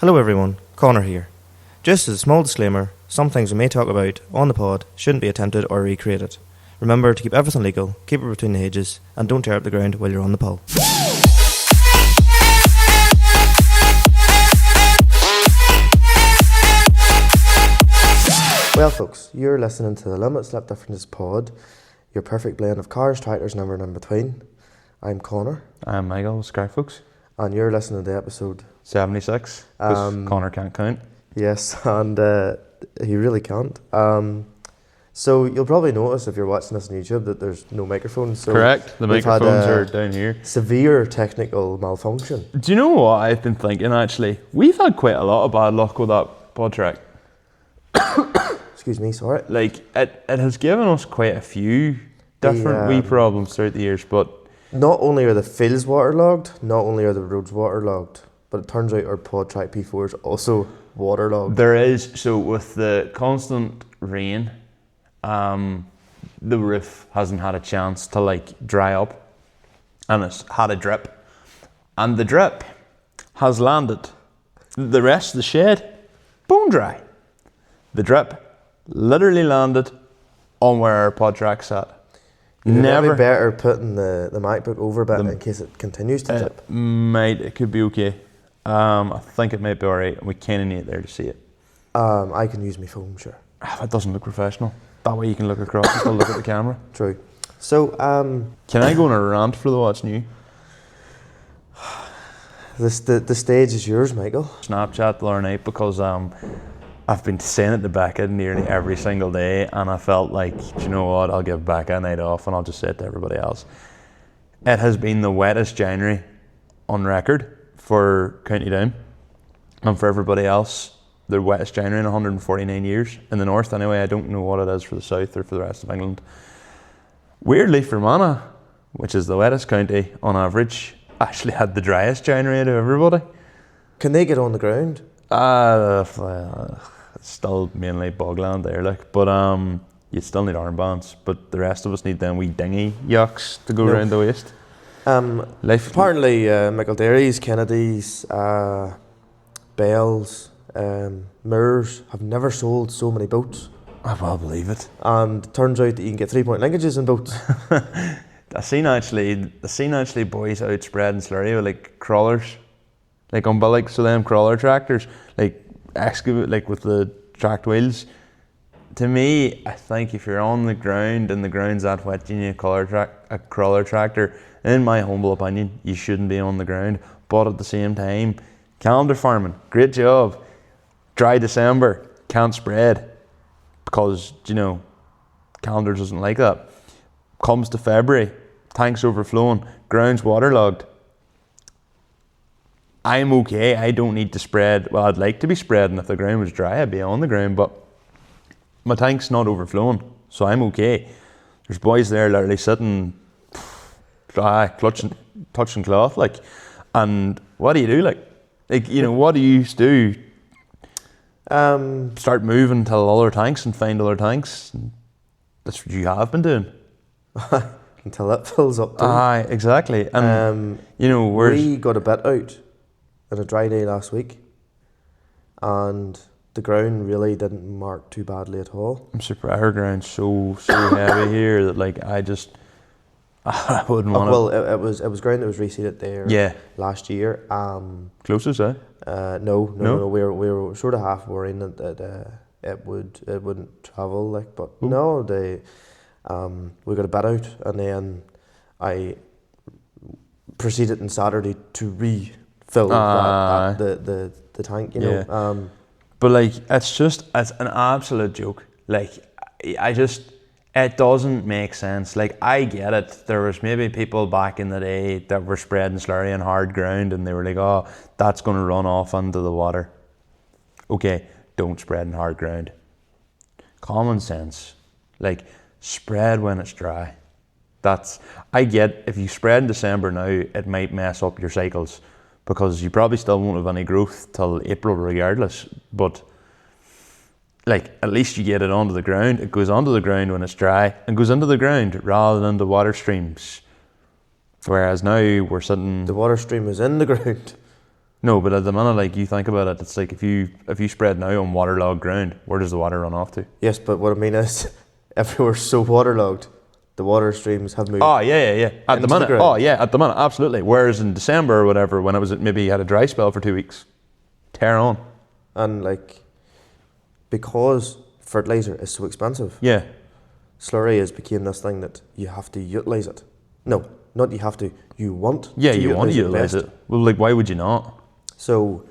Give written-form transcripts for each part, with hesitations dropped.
Hello everyone, Connor here. Just as a small disclaimer, some things we may talk about on the pod shouldn't be attempted or recreated. Remember to keep everything legal, keep it between the hedges, and don't tear up the ground while you're on the pull. Well folks, you're listening to the Limit Slip Differences pod, your perfect blend of cars, tractors and everything in between. I'm Connor. I'm Michael, Sky folks. And you're listening to episode 76, because Connor can't count. Yes, and he really can't. So you'll probably notice if you're watching this on YouTube that there's no microphones. So correct, the microphones are down here. Severe technical malfunction. Do you know what I've been thinking actually? We've had quite a lot of bad luck with that pod track. Excuse me, sorry. Like, it has given us quite a few different wee problems throughout the years, but not only are the fields waterlogged, not only are the roads waterlogged, but it turns out our pod track P4 is also waterlogged. There is, so with the constant rain, the roof hasn't had a chance to like dry up, and it's had a drip, and the drip has landed the rest of the shed bone dry. The drip literally landed on where our pod track sat. Never better putting the MacBook over a bit in case it continues to drip. It could be okay. I think it might be alright, and we kind of need it there to see it. I can use my phone, sure. It doesn't look professional. That way you can look across and still look at the camera. True. So, can I go on a rant for the What's New? The stage is yours, Michael. Snapchat the other night because I've been saying it to Becca nearly every single day, and I felt like, do you know what, I'll give Becca a night off and I'll just say it to everybody else. It has been the wettest January on record for County Down, and for everybody else, the wettest January in 149 years. In the north anyway, I don't know what it is for the south or for the rest of England. Weirdly, Fermanagh, which is the wettest county on average, actually had the driest January out of everybody. Can they get on the ground? It's still mainly bogland there, like, but you still need armbands. But the rest of us need them wee dinghy yucks to go around the waist. Apparently, Michael Derry's, Kennedy's, Bell's, Moores have never sold so many boats. I well believe it. And it turns out that you can get 3-point linkages in boats. I seen actually boys out spreading slurry with like crawlers, like umbilicals, so them crawler tractors, like excavate, like with the tracked wheels. To me, I think if you're on the ground and the ground's that wet, you need a crawler tractor. In my humble opinion, you shouldn't be on the ground. But at the same time, calendar farming, great job. Dry December, can't spread because, you know, calendar doesn't like that. Comes to February, tanks overflowing, ground's waterlogged. I'm okay, I don't need to spread. Well, I'd like to be spreading. If the ground was dry, I'd be on the ground, but my tank's not overflowing, so I'm okay. There's boys there literally sitting, clutching, touching cloth, like, and what do you do, like, you know, what do you do? Start moving to other tanks and find other tanks. That's what you have been doing. Until it fills up too. Aye, exactly. And, you know, we got a bit out on a dry day last week, and the ground really didn't mark too badly at all. I'm surprised. Our ground's so heavy here that like I wouldn't want to. Well, it was ground that was reseeded there last year. Closest, eh? No. We were sort of half worrying that it wouldn't travel, like, but no, we got a bit out, and then I proceeded on Saturday to refill the tank, you know. But like, it's an absolute joke. Like, it doesn't make sense. Like, I get it. There was maybe people back in the day that were spreading slurry on hard ground, and they were like, oh, that's going to run off into the water. Okay, don't spread in hard ground. Common sense. Like, spread when it's dry. I get, if you spread in December now, it might mess up your cycles because you probably still won't have any growth till April regardless. But like, at least you get it onto the ground. It goes onto the ground when it's dry and goes into the ground rather than the water streams. Whereas now we're sitting... The water stream is in the ground. No, but at the minute, like, you think about it, it's like if you spread now on waterlogged ground, where does the water run off to? Yes, but what I mean is, everywhere's so waterlogged, the water streams have moved. Oh, yeah. At the Into the minute, ground. at the minute, absolutely. Whereas in December or whatever, when it was maybe you had a dry spell for 2 weeks, tear on. And like, because fertilizer is so expensive, Yeah. slurry has become this thing that you have to utilise it. No, not you have to, you want Yeah, to you want to utilise utilise it. Well, like, why would you not? So,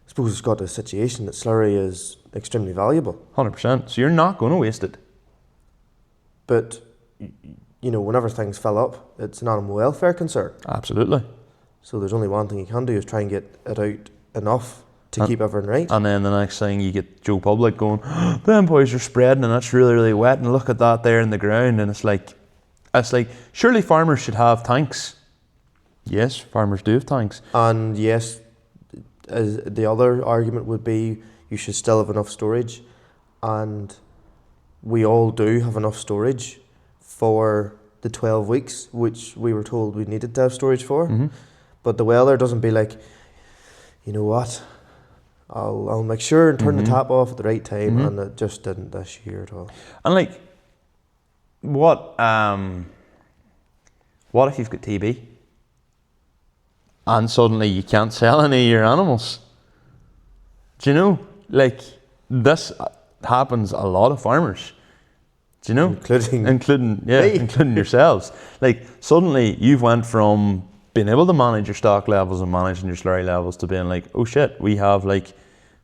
I suppose it's got to a situation that slurry is extremely valuable. 100%. So you're not going to waste it. But, you know, whenever things fill up, it's an animal welfare concern. Absolutely. So there's only one thing you can do is try and get it out enough to keep everything right. And then the next thing you get Joe Public going, them boys are spreading and it's really, really wet and look at that there in the ground. And it's like, surely farmers should have tanks. Yes, farmers do have tanks. And yes, as the other argument would be you should still have enough storage. And we all do have enough storage for the 12 weeks, which we were told we needed to have storage for. Mm-hmm. But the weather doesn't be like, you know what, I'll make sure and turn the tap off at the right time, and it just didn't this year at all. And like, what if you've got TB and suddenly you can't sell any of your animals? Do you know? Like, this happens a lot of farmers. Do you know? Including yourselves. Like, suddenly you've went from being able to manage your stock levels and managing your slurry levels to being like, oh shit, we have like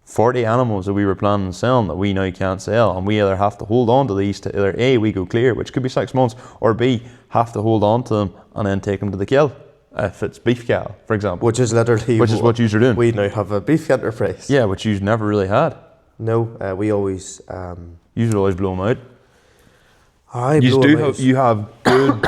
40 animals that we were planning on selling that we now can't sell, and we either have to hold on to these to either A, we go clear, which could be 6 months, or B, have to hold on to them and then take them to the kill, if it's beef cattle, for example. Which is literally what you are doing. We now have a beef enterprise. Yeah, which you've never really had. No, we always... You should always blow them out. You have good...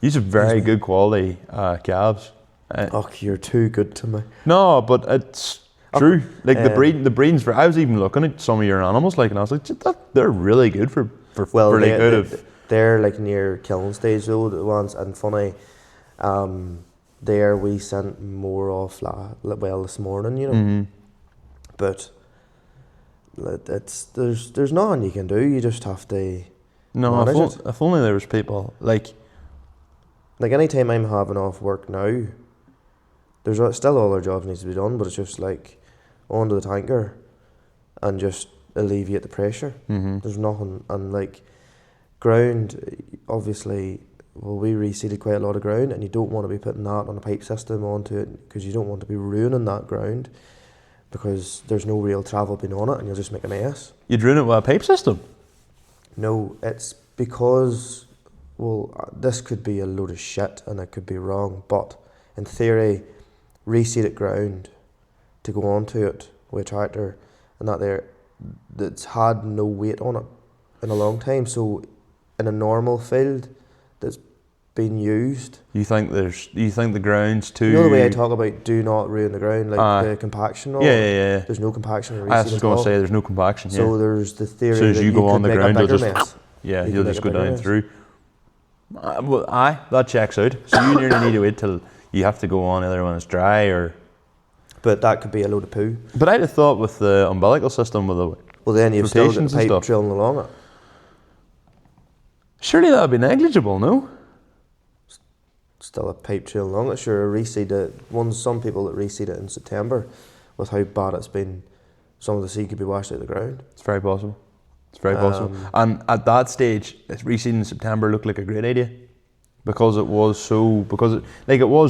You have very good quality calves. Oh, you're too good to me. No, but it's true. Like, the breeding's for... I was even looking at some of your animals, like, and I was like, they're really good for they're like near killing stage though, the ones, and funny, there we sent more off this morning, you know. Mm-hmm. But there's nothing you can do. You just have to manage it. If only there was people like any time I'm having off work now, there's still other jobs needs to be done, but it's just like onto the tanker and just alleviate the pressure. Mm-hmm. There's nothing, and like ground, obviously, well, we reseeded quite a lot of ground, and you don't want to be putting that on a pipe system onto it because you don't want to be ruining that ground because there's no real travel being on it and you'll just make a mess. You'd ruin it with a pipe system? No, it's because, well, this could be a load of shit and it could be wrong, but in theory, reseeded ground to go onto it with a tractor and that's had no weight on it in a long time. So in a normal field that's been used, you think the ground's too... You know the way I talk about do not ruin the ground, like the compaction. Yeah. There's no compaction in reseed. I was just going to say there's no compaction. So there's the theory so as that you go on the ground, you'll just you'll just go down through. That checks out. So you nearly need to wait till you have to go on either when it's dry or... But that could be a load of poo. But I'd have thought with the umbilical system with the... Well, then you've still got the pipe drilling along it. Surely that would be negligible, no? Still a pipe trail along it. Sure, reseed it. Some people that reseed it in September, with how bad it's been, some of the seed could be washed out of the ground. It's very possible. And at that stage, reseeding in September looked like a great idea because it was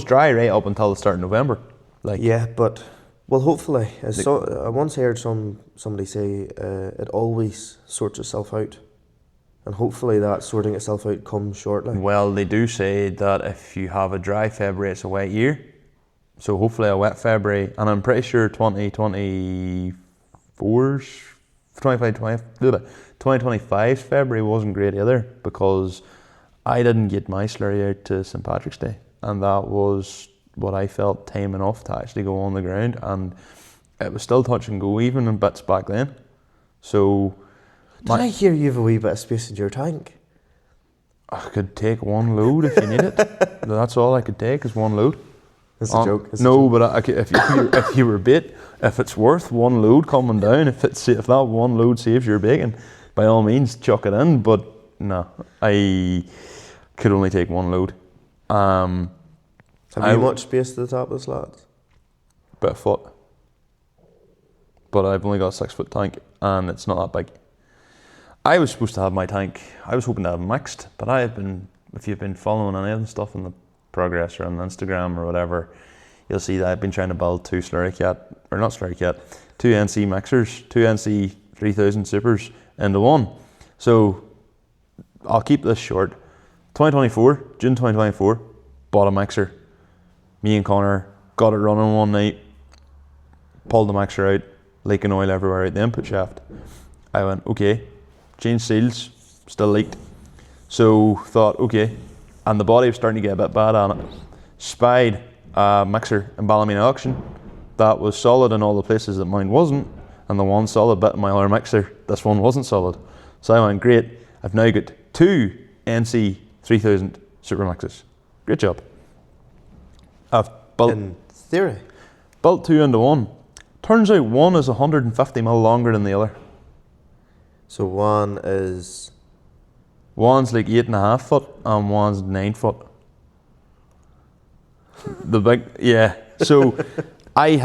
dry right up until the start of November. Yeah, but well, hopefully, I once heard somebody say it always sorts itself out. And hopefully that sorting itself out comes shortly. Well, they do say that if you have a dry February, it's a wet year. So hopefully a wet February, and I'm pretty sure 2025's February wasn't great either because I didn't get my slurry out to St. Patrick's Day. And that was what I felt time enough to actually go on the ground. And it was still touch and go even in bits back then. So... Did I hear you have a wee bit of space in your tank? I could take one load if you need it. That's all I could take is one load. It's a joke. It's a No, joke. but if you were bait, if it's worth one load coming down, if that one load saves your bacon, by all means chuck it in. But no, I could only take one load. Have you much space to the top of the slots? About a foot, but I've only got a 6 foot tank, and it's not that big. I was supposed to have my tank. I was hoping to have mixed, but if you've been following any of the stuff in the progress or on Instagram or whatever, you'll see that I've been trying to build two NC mixers, two NC 3000 supers into one. So I'll keep this short. June 2024, bought a mixer. Me and Connor got it running one night, pulled the mixer out, leaking oil everywhere out the input shaft. I went, okay, changed seals, still leaked. So thought, okay, and the body was starting to get a bit bad on it. Spied a mixer in Ballymena auction that was solid in all the places that mine wasn't, and the one solid bit in my other mixer, this one wasn't solid. So I went, great, I've now got two NC 3000 super mixes. Great job. I've In theory. built two into one. Turns out one is 150 mil longer than the other. So one's like 8.5 foot and one's 9 foot. The big, yeah. So I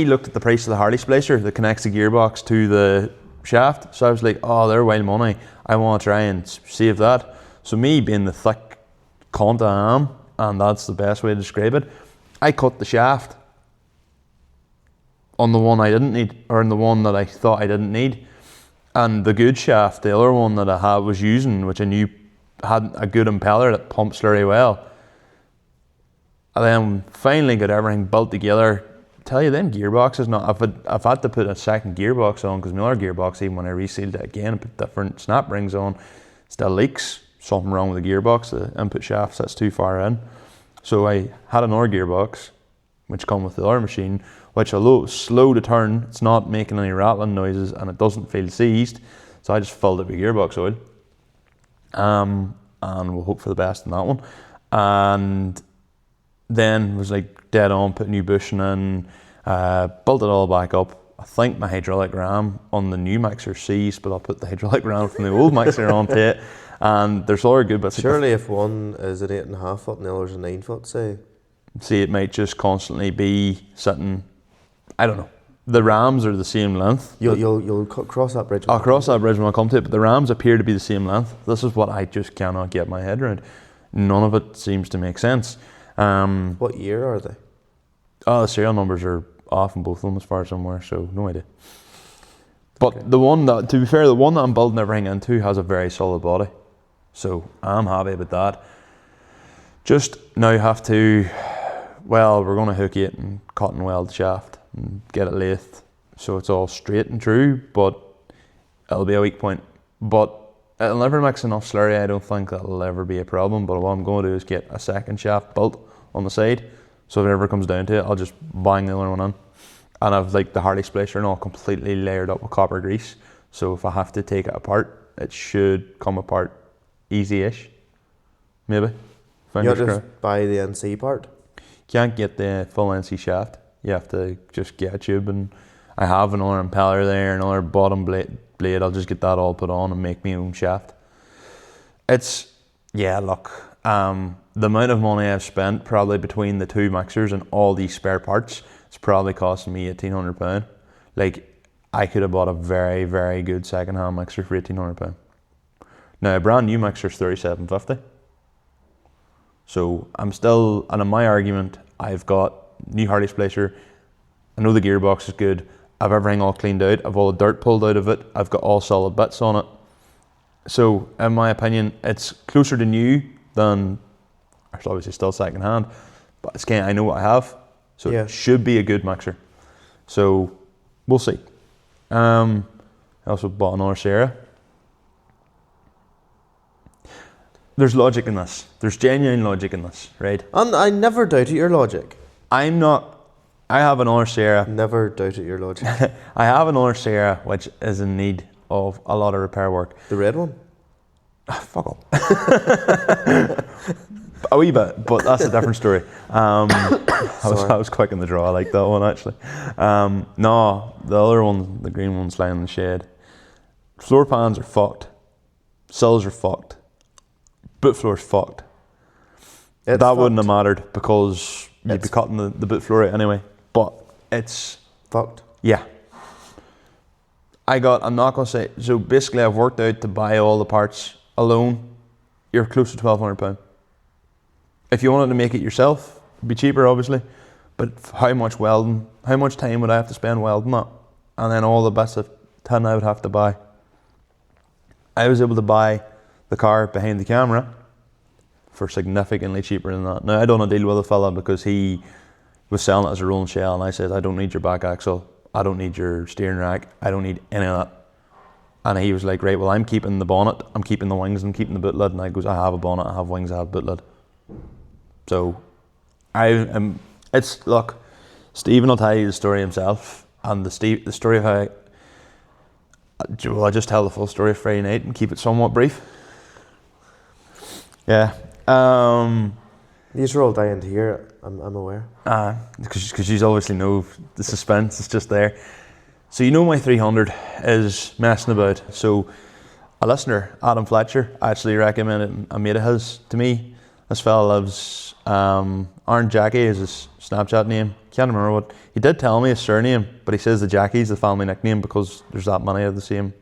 looked at the price of the Harley splicer that connects the gearbox to the shaft. So I was like, oh, they're wild money. I want to try and save that. So me being the thick cunt I am, and that's the best way to describe it, I cut the shaft on the one I didn't need, or in the one that I thought I didn't need. And the good shaft, the other one that I was using, which I knew had a good impeller that pumps very well. And then finally got everything built together. Tell you, them gearboxes, I've had to put a second gearbox on because my other gearbox, even when I resealed it again and put different snap rings on, still leaks. Something wrong with the gearbox, the input shaft sits too far in. So I had another gearbox, which come with the other machine, which although it's slow to turn, it's not making any rattling noises and it doesn't feel seized. So I just filled it with gearbox oil. And we'll hope for the best in that one. And then was like dead on, put new bushing in, built it all back up. I think my hydraulic ram on the new mixer seized, but I'll put the hydraulic ram from the old mixer onto it. And there's other good bits. Surely if one is an 8.5 foot and the other's a 9 foot, say. See, it might just constantly be sitting, I don't know. The rams are the same length. You'll cross that bridge. I'll cross that bridge when I come to it, but the rams appear to be the same length. This is what I just cannot get my head around. None of it seems to make sense. What year are they? Oh, the serial numbers are off in both of them as far as I'm aware, so no idea. But the one that, to be fair, the one that I'm building everything into has a very solid body. So I'm happy with that. Just now have to, well, we're going to hook it and cut and weld the shaft and get it lathed so it's all straight and true, but it'll be a weak point. But it'll never mix enough slurry. I don't think that'll ever be a problem, but what I'm going to do is get a second shaft built on the side, so if it ever comes down to it, I'll just bang the other one in. And I've like the Harley splicer and all completely layered up with copper grease, so if I have to take it apart, it should come apart easy-ish, maybe. You just buy the NC part? Can't get the full NC shaft. You have to just get a tube, and I have another impeller there, another bottom blade. I'll just get that all put on and make my own shaft. It's, yeah, look, the amount of money I've spent probably between the two mixers and all these spare parts, it's probably costing me £1,800. Like, I could have bought a very, very good second-hand mixer for £1,800. Now, a brand new mixer is $3,750. So I'm still, and in my argument, I've got new Harley splicer. I know the gearbox is good. I've everything all cleaned out. I've all the dirt pulled out of it. I've got all solid bits on it. So in my opinion, it's closer to new than, it's obviously still second hand, but it's kind of, I know what I have. So yeah. It should be a good mixer. So we'll see. I also bought another Sarah. There's logic in this. There's genuine logic in this, right? And I never doubted your logic. I have another Sarah. Never doubted your logic. I have another Sarah which is in need of a lot of repair work. The red one? Fuck off. A wee bit, but that's a different story. I was quick in the draw. I like that one actually. No, the other one, the green one's lying in the shade. Floor pans are fucked. Sills are fucked. Boot floor's fucked. Wouldn't have mattered because you'd be cutting the boot floor out anyway. But it's fucked. Yeah. I'm not gonna say. So basically, I've worked out to buy all the parts alone. You're close to £1,200. If you wanted to make it yourself, it'd be cheaper, obviously. But how much time would I have to spend welding that? And then all the bits of tin I would have to buy. I was able to buy the car behind the camera for significantly cheaper than that. Now, I done a deal with a fella because he was selling it as a rolling shell, and I said, I don't need your back axle, I don't need your steering rack, I don't need any of that. And he was like, right, well, I'm keeping the bonnet, I'm keeping the wings, I'm keeping the boot lid. And I goes, I have a bonnet, I have wings, I have boot lid. So, look, Stephen will tell you the story himself, and the story of how, I just tell the full story of Friday night and keep it somewhat brief. Yeah. These are all dying to hear, I'm aware. Because you obviously know the suspense is just there. So you know my 300 is messing about. So a listener, Adam Fletcher, actually recommended a mate of his to me. This fella lives, Aaron Jackie is his Snapchat name. Can't remember what. He did tell me his surname, but he says the Jackie's the family nickname because there's that many of the same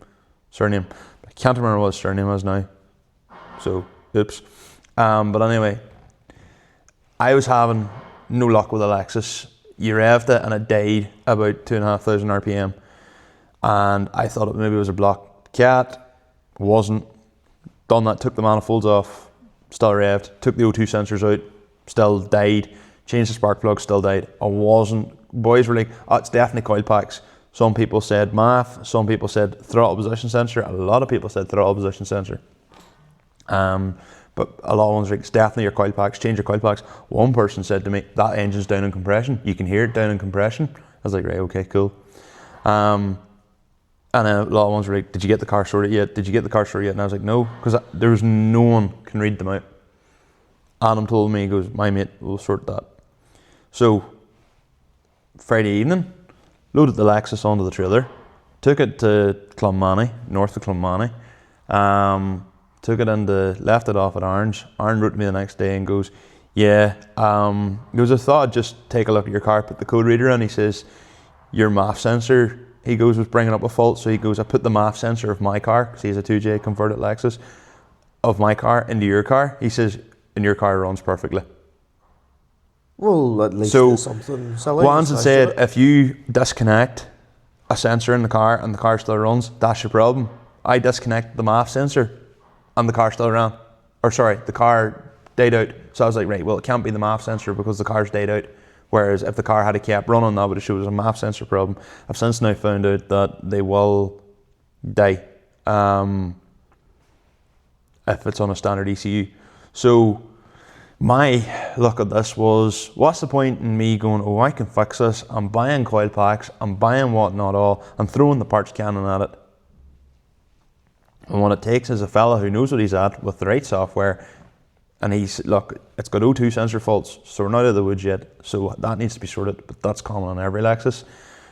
surname. I can't remember what his surname is now. So, oops. But anyway, I was having no luck with a Lexus. You revved it and it died about 2,500 RPM. And I thought it maybe was a block cat. Wasn't. Done that, took the manifolds off, still revved. Took the O2 sensors out, still died. Changed the spark plug, still died. I wasn't. Boys were like, oh, it's definitely coil packs. Some people said MAF, some people said throttle position sensor. A lot of people said throttle position sensor. But a lot of ones were like, it's definitely your coil packs, change your coil packs. One person said to me, that engine's down in compression. You can hear it down in compression. I was like, right, okay, cool. And then a lot of ones were like, did you get the car sorted yet? Did you get the car sorted yet? And I was like, no, because there was no one can read them out. Adam told me, he goes, my mate will sort that. So, Friday evening, loaded the Lexus onto the trailer, took it to Clonmany, north of Clonmany. Took it left it off at Orange. Aaron wrote to me the next day and goes, yeah, he goes, I thought I'd just take a look at your car, put the code reader in. He says, your MAF sensor, he goes, was bringing up a fault. So he goes, I put the MAF sensor of my car, because he has a 2J converted Lexus, of my car into your car. He says, and your car runs perfectly. Well, at least there's something silly. Once it said, if you disconnect a sensor in the car and the car still runs, that's your problem. I disconnected the MAF sensor and the car still ran. Or sorry, the car died out. So I was like, right, well, it can't be the MAF sensor because the car's died out. Whereas if the car had kept running, that would have showed it was a MAF sensor problem. I've since now found out that they will die if it's on a standard ECU. So my look at this was, what's the point in me going, oh, I can fix this, I'm buying coil packs, I'm buying whatnot all, I'm throwing the parts cannon at it. And what it takes is a fella who knows what he's at with the right software, and look, it's got O2 sensor faults, so we're not out of the woods yet, so that needs to be sorted, but that's common on every Lexus.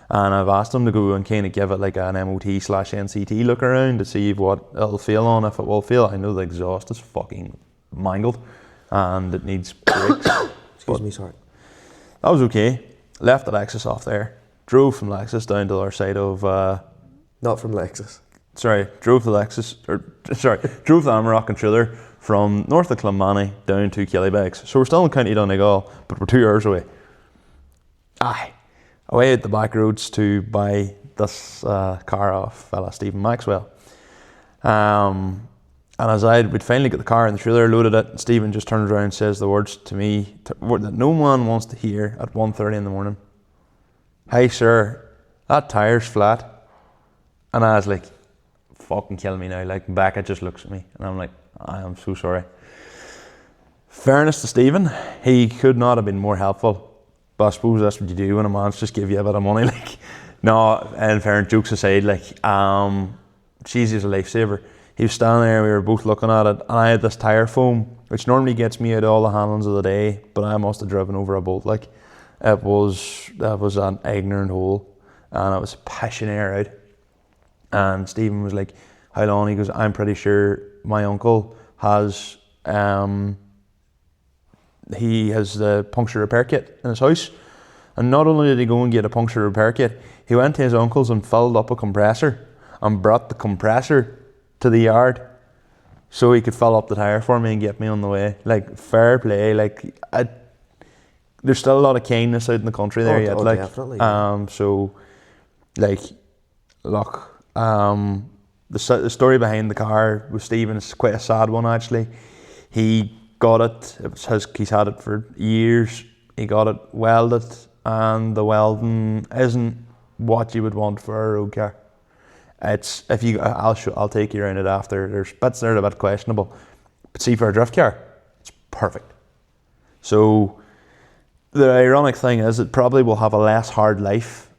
And I've asked him to go and kind of give it like an MOT/NCT look around to see what it'll feel on, if it will feel. I know the exhaust is fucking mangled and it needs brakes. Excuse me, sorry. That was okay. Left the Lexus off there, drove from Lexus down to the other side of... Not from Lexus. Drove the Amarok and trailer from north of Clonmany down to Killybegs. So we're still in County Donegal, but we're 2 hours away. Away at the back roads to buy this car off fella Stephen Maxwell. And as we'd finally got the car in the trailer, loaded it, and Stephen just turns around and says the words to me that no man wants to hear at 1:30 in the morning. Hey sir, that tire's flat. And I was like, fucking kill me now. Like, Becca just looks at me and I'm like, I am so sorry. Fairness to Stephen, he could not have been more helpful. But I suppose that's what you do when a man's just give you a bit of money. Like, no, and fair jokes aside, like, she's a lifesaver. He was standing there, we were both looking at it, and I had this tire foam which normally gets me out of all the handlings of the day, but I must have driven over a bolt. Like, that was an ignorant hole, and it was pushing air out. And Stephen was like, how long? He goes, I'm pretty sure my uncle has, he has the puncture repair kit in his house. And not only did he go and get a puncture repair kit, he went to his uncle's and filled up a compressor and brought the compressor to the yard so he could fill up the tyre for me and get me on the way. Like, fair play. Like, there's still a lot of kindness out in the country there yet. Like, definitely. So, like, look, the story behind the car with Stephen is quite a sad one, actually. He got it. He's had it for years. He got it welded, and the welding isn't what you would want for a road car. It's, I'll take you around it after. There's bits that are a bit questionable, but see, for a drift car, it's perfect. So the ironic thing is, it probably will have a less hard life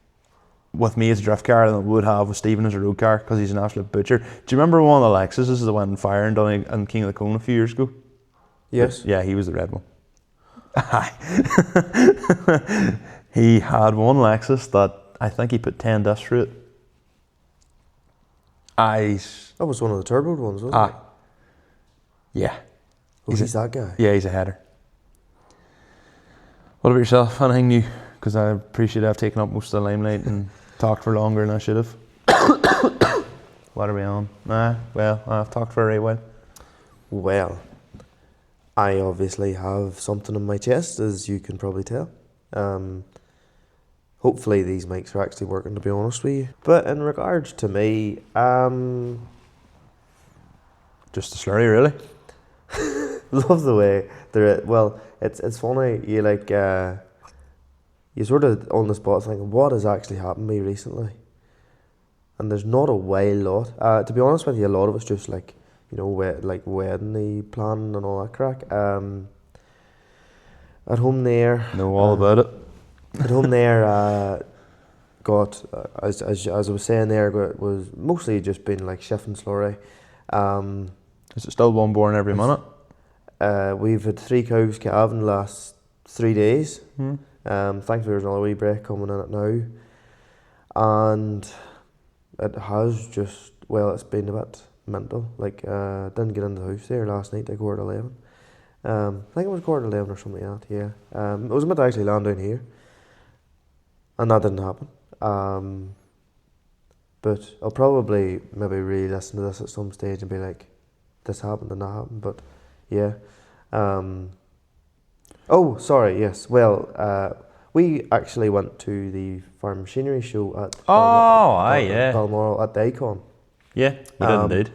with me as a drift car than it would have with Stephen as a road car, because he's an absolute butcher. Do you remember one of the Lexuses that went on fire in King of the Cone a few years ago? Yes. Yeah, he was the red one. He had one Lexus that I think he put 10 discs through it. That was one of the turbo ones, wasn't it? Yeah. He's that guy. Yeah, he's a header. What about yourself? Anything new? Because I appreciate I've taken up most of the limelight and talked for longer than I should have. What are we on? Well, I've talked for a right while. Well, I obviously have something on my chest, as you can probably tell. Hopefully these mics are actually working, to be honest with you. But in regards to me, just a slurry, really. Love the way they're. Well, it's funny. You like you sort of on the spot thinking, what has actually happened to me recently? And there's not a wild lot. To be honest with you, a lot of it's just like, you know, like wedding planning and all that crack. At home there. Know all about it. At home there, got as I was saying there, was mostly just been like shifting slurry. Is it still one born every minute? We've had 3 cows calving the last 3 days. Thankfully there's another wee break coming in it now. And it has just, well, it's been a bit mental. Like, didn't get into the house there last night at 11:15. I think it was 11:15 or something like that, yeah. It was meant to actually land down here, and that didn't happen. But I'll probably maybe re-listen to this at some stage and be like, this happened and that happened, but yeah. Oh, sorry, yes. Well, we actually went to the farm machinery show at Balmoral at the Icon. Yeah, we did indeed.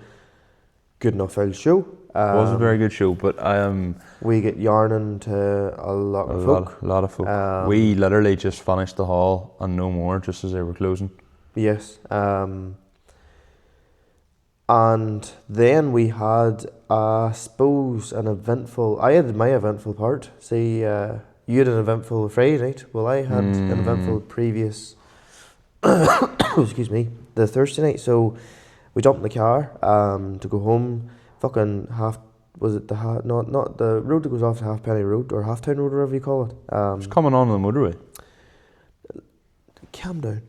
Good enough old show. It was a very good show, but we get yarning to a lot of folk. We literally just finished the hall and no more, just as they were closing. Yes. And then we had, I suppose, I had my eventful part. See, you had an eventful Friday night. Well, I had an eventful previous, excuse me, the Thursday night. So we jumped in the car to go home. Fucking not the road that goes off to Halfpenny Road or Halftown Road, whatever you call it. It's coming on the motorway. Calm down.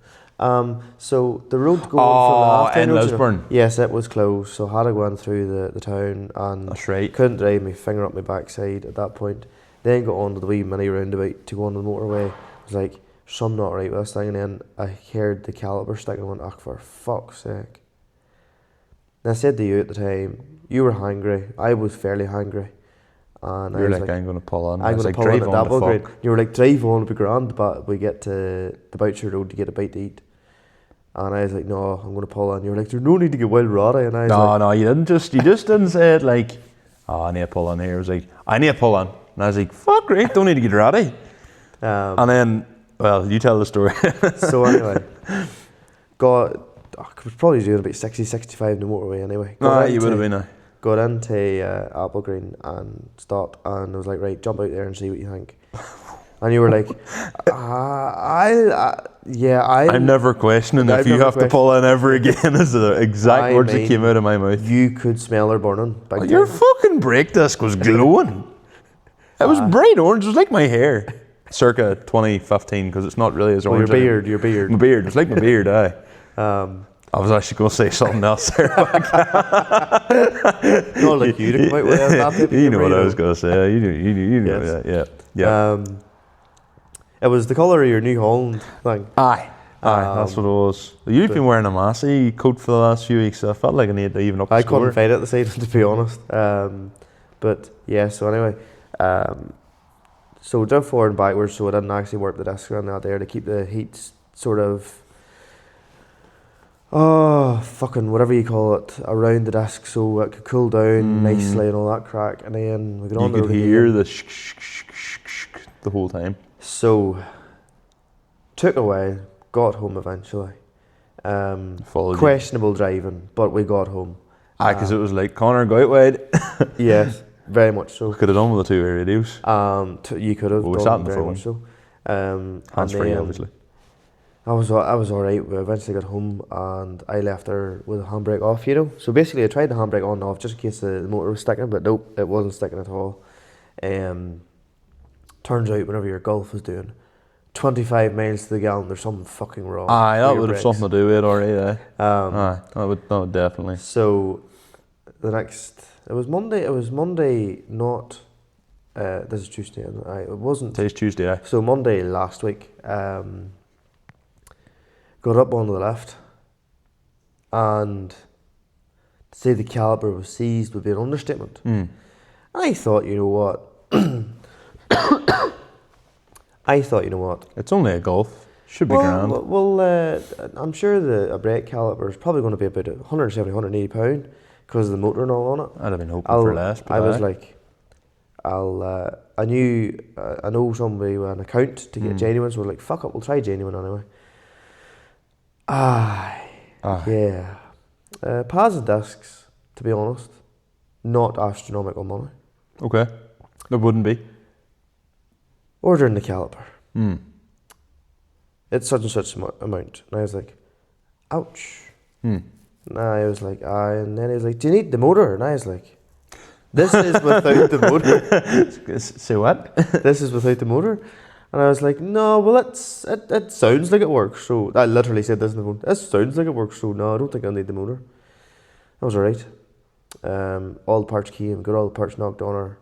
So the road going from the in Lisburn. Yes, it was closed, so I had to go in through the town, and that's right. Couldn't drive my finger up my backside at that point. Then got onto the wee mini roundabout to go on the motorway. I was like, something not right with this thing, and then I heard the caliper sticking and went, "Ach, for fuck's sake." And I said to you at the time, you were hangry, I was fairly hangry. And you were like, I'm going to pull on. I'm going to pull on at Double Grade. You were like, drive on, it'll be grand, but we get to the Boucher Road to get a bite to eat. And I was like, no, I'm going to pull on. You were like, there's no need to get wild ratty. And I was no, you just didn't say it like, oh, I need to pull on here. I was like, I need to pull on. And I was like, fuck, great, don't need to get ratty. And then, well, you tell the story. So anyway, I was probably doing about 60, 65 in the motorway anyway. You would have been. Got into Apple Green and stopped, and I was like, right, jump out there and see what you think. And you were like, I'm never questioning if you have to pull in ever again. Is the exact words that came out of my mouth. You could smell her burning. Your fucking brake disc was glowing. It was bright orange. It was like my hair. Circa 2015, because it's not really as orange. Your beard. My beard. It was like my beard, aye. I was actually going to say something else there. Not like you to come out with that. You know what I was going to say. You know Yes. that. Yeah. It was the colour of your New Holland thing. Aye, that's what it was. You've been wearing a Massey coat for the last few weeks, so I felt like I needed to even up the score. I couldn't find it this evening, to be honest. But yeah, so anyway. So drove forward and backwards, so I didn't actually work the disc around that there to keep the heat sort of, fucking whatever you call it, around the disc so it could cool down nicely and all that crack. And then we got on the road. You could hear the sh the whole time. So, took a while, got home eventually. Questionable driving, but we got home. Because it was like, Connor, go out wide. Yes, very much so. Could have done with the two radios. You could have done very much so. Hands free, obviously. I was alright. We eventually got home and I left her with the handbrake off, you know. So basically I tried the handbrake on and off just in case the motor was sticking, but nope, it wasn't sticking at all. Turns out whenever your Golf is doing 25 miles to the gallon, there's something fucking wrong. Aye, that would have something to do with it, alright. Aye, that would definitely. So the next, it was Monday, not. This is Tuesday. It wasn't. Today's Tuesday. Aye. So Monday last week. Got up onto the left, and to say the caliper was seized would be an understatement. I thought, you know what? It's only a Golf. Should be grand. Well, I'm sure a brake caliper is probably going to be about 170, 180 pound because of the motor and all on it. I'd have been hoping for less. But I was like, I know somebody with an account to get genuine, so we're like, fuck it, we'll try genuine anyway. Yeah. Pads and discs, to be honest, not astronomical money. Okay. It wouldn't be. Ordering the caliper. It's such and such amount. And I was like, ouch. And I was like, and then he was like, do you need the motor? And I was like, this is without the motor. Say what? This is without the motor. And I was like, no, well, it sounds like it works. So I literally said this in the phone. It sounds like it works. So no, I don't think I need the motor. That was alright. All the parts came, got all the parts knocked on her.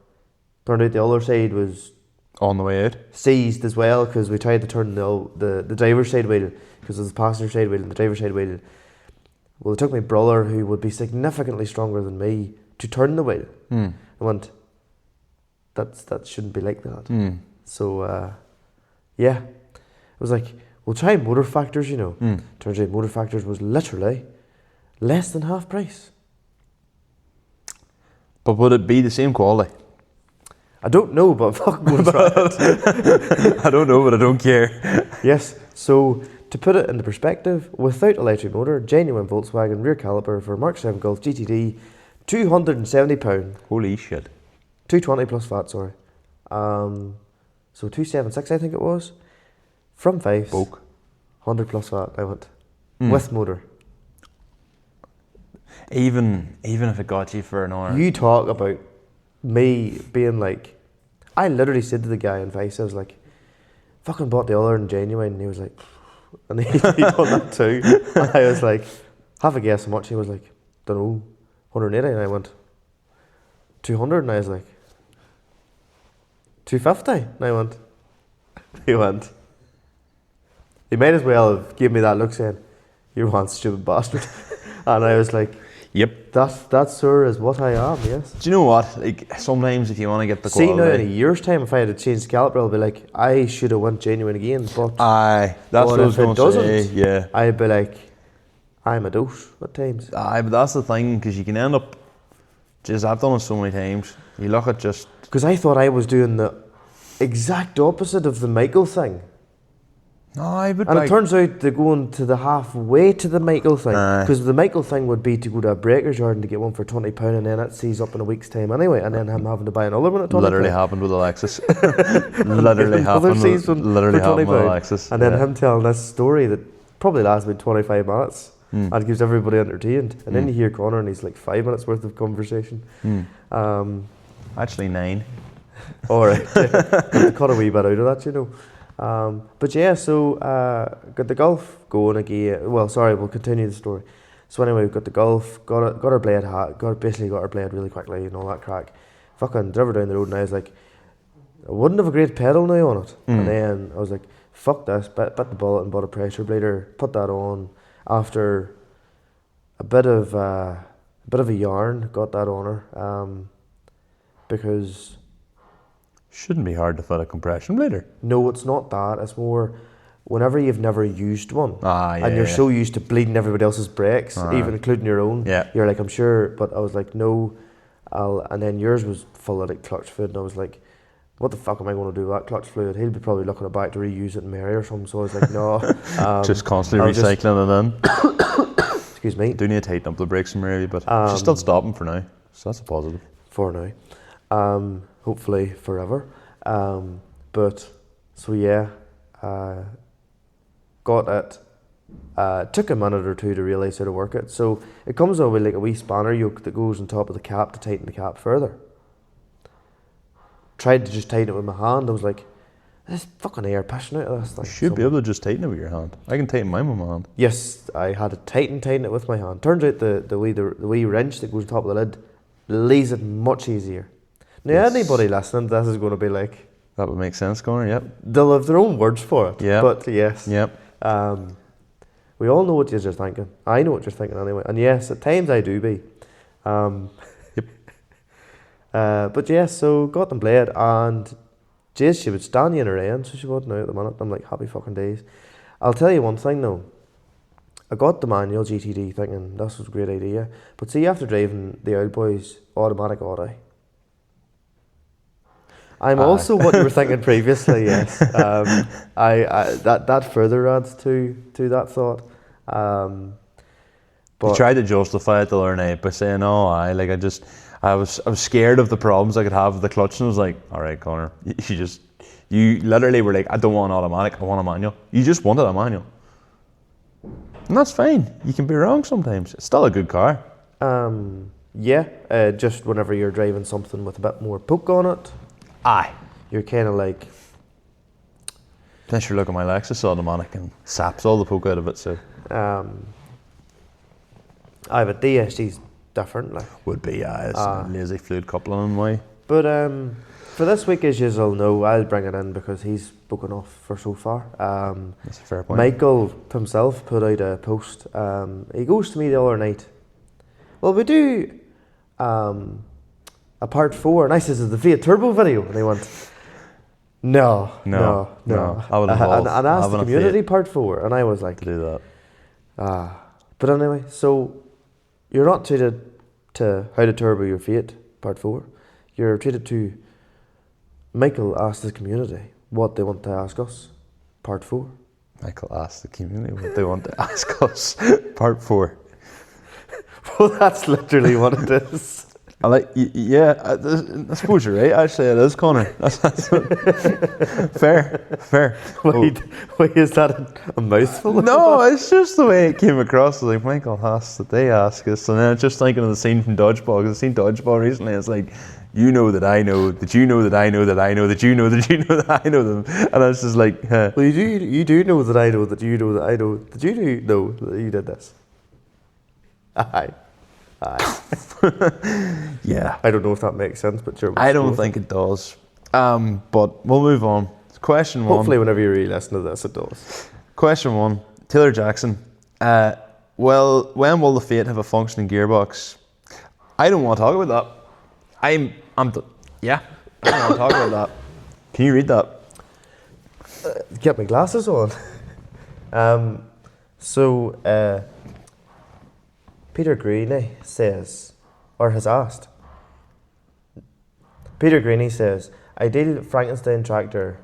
Turned out the other side was on the way out. Seized as well because we tried to turn the driver's side wheel because it was the passenger side wheel and the driver's side wheel. Well, it took my brother, who would be significantly stronger than me, to turn the wheel. I went, that shouldn't be like that. So, yeah. I was like, we'll try Motor Factors, you know. Turns out Motor Factors was literally less than half price. But would it be the same quality? I don't know, but fuck, we'll try it. I don't know, but I don't care. Yes, so to put it into perspective, without electric motor, genuine Volkswagen rear caliper for Mark 7 Golf GTD, £270. Holy shit. 220 plus VAT, sorry. So 276, I think it was. From Fives. Boke. 100 plus VAT, I went. With motor. Even if it got you for an hour. You talk about me being like, I literally said to the guy in Vice, I was like, fucking bought the other in genuine, and he was like, and he done that too. And I was like, have a guess how much. He was like, don't know, 180, and I went 200, and I was like 250, and I went, he might as well have given me that look saying, you're one stupid bastard. And I was like, yep. That sir is what I am, yes. Do you know what? Like, sometimes if you want to get the quality. See, now in a year's time, if I had to change the caliper, I'll be like, I should have went genuine again. But aye, that's what I was going to say. Yeah. I'd be like, I'm a dose at times. Aye, but that's the thing, because you can end up, just I've done it so many times. You look at just. Because I thought I was doing the exact opposite of the Michael thing. No, I would. And it turns out they're going to the halfway to the Michael thing, because the Michael thing would be to go to a breaker's yard and to get one for £20, and then it sees up in a week's time anyway, and then him having to buy another one at £20. Literally happened with Alexis. Literally happened with Alexis. And then him telling this story that probably lasts about 25 minutes and keeps everybody entertained. And then you hear Connor and he's like 5 minutes worth of conversation. Actually 9. Alright, cut a wee bit out of that, you know. But yeah, so got the golf going again. Well, sorry, we'll continue the story. So anyway, we got the golf, got our blade basically got our blade really quickly and all that crack. Fucking driver down the road, and I was like, I wouldn't have a great pedal now on it. And then I was like, fuck this, bit the bullet and bought a pressure bleeder, put that on. After a bit of a yarn, got that on her, because. Shouldn't be hard to fit a compression bleeder. No, it's not that. It's more whenever you've never used one and you're yeah. so used to bleeding everybody else's brakes, even including your own, you're like, I'm sure. But I was like, no, and then yours was full of like clutch fluid, and I was like, what the fuck am I going to do with that clutch fluid? He'll be probably looking back to reuse it in Mary or something. So I was like, no. Just constantly recycling it in. Excuse me. Do need to tighten up the brakes in Mary, but she's still stopping for now, so that's a positive. For now. Hopefully forever. But so yeah, got it. Took a minute or two to realise how to work it. So it comes out with like a wee spanner yoke that goes on top of the cap to tighten the cap further. Tried to just tighten it with my hand. I was like, there's fucking air pushing out of this thing. You should be able to just tighten it with your hand. I can tighten mine with my hand. Yes, I had to tighten it with my hand. Turns out the wee wrench that goes on top of the lid lays it much easier. Now, anybody listening to this is going to be like... That would make sense, Connor, yep. They'll have their own words for it. Yeah. But yes. Yep. We all know what you're thinking. I know what you're thinking anyway. And yes, at times I do be. Yep. But yes, so got them blade, and jeez, she would stand you in her end, so she wouldn't now at the minute. I'm like, happy fucking days. I'll tell you one thing though. I got the manual GTD thinking this was a great idea. But see, after driving the Old Boys automatic Audi, I'm also what you were thinking previously, yes. I that further adds to that thought. But you tried to justify it the other night by saying, "Oh, I was scared of the problems I could have with the clutch," and I was like, "All right, Connor, you literally were like, I don't want automatic, I want a manual. You just wanted a manual, and that's fine. You can be wrong sometimes. It's still a good car." Yeah. Just whenever you're driving something with a bit more poke on it. Aye. You're kind of like... Then you look at my Lexus automatic and saps all the poke out of it, so... But DSG's different, like. Would be, it's a lazy fluid coupling in a way. But for this week, as you'll know, I'll bring it in because he's spoken off for so far. That's a fair point. Michael himself put out a post. He goes to me the other night. Well, we do... a part 4, and I says, is the Fiat Turbo video? And they went, no. I would involve and asked the community part 4, and I was like, to do that. But anyway, so you're not treated to how to turbo your Fiat part 4. You're treated to Michael asked the community what they want to ask us part 4. Michael asked the community what they want to ask us part 4. Well, that's literally what it is. I like, yeah, I suppose you're right. Actually, it is, Connor. That's fair. Wait, is that a mouthful? No, it's just the way it came across. Like, Michael asked that they ask us, and then it's just thinking of the scene from Dodgeball. Because I've seen Dodgeball recently. It's like, you know that I know that you know that I know that I know that you know that you know that I know them, and it's just like, well, you do know that I know that you know that I know that you do know that you did this. Aye. Yeah. I don't know if that makes sense, but sure. I don't think it does. But we'll move on. Question 1. Hopefully, whenever you really listen to this, it does. Question 1. Taylor Jackson. Well, when will the Fiat have a functioning gearbox? I don't want to talk about that. I don't want to talk about that. Can you read that? Get my glasses on. Peter Greeny says, or has asked. Peter Greeny says, ideal Frankenstein tractor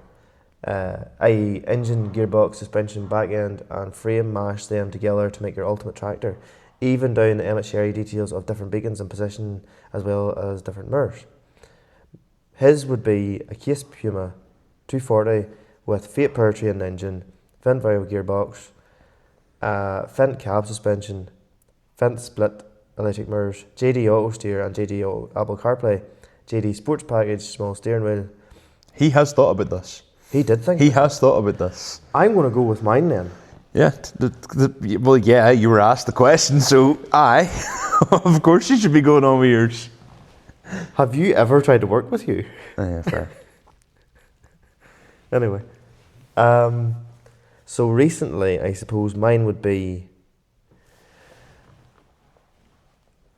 i.e. engine, gearbox, suspension, back end and frame, mash them together to make your ultimate tractor, even down the Emmett Sherry details of different beacons and position as well as different mirrors. His would be a Case Puma 240 with Fate powertrain engine, Fendt variable gearbox, Fendt cab suspension, Fendt split electric mirrors, JD auto steer and JD Apple CarPlay, JD sports package, small steering wheel. He has thought about this. He did think. He has thought about this. I'm going to go with mine then. Yeah. Well, yeah, you were asked the question, so of course you should be going on with yours. Have you ever tried to work with you? Yeah, fair. Anyway. So recently, I suppose mine would be,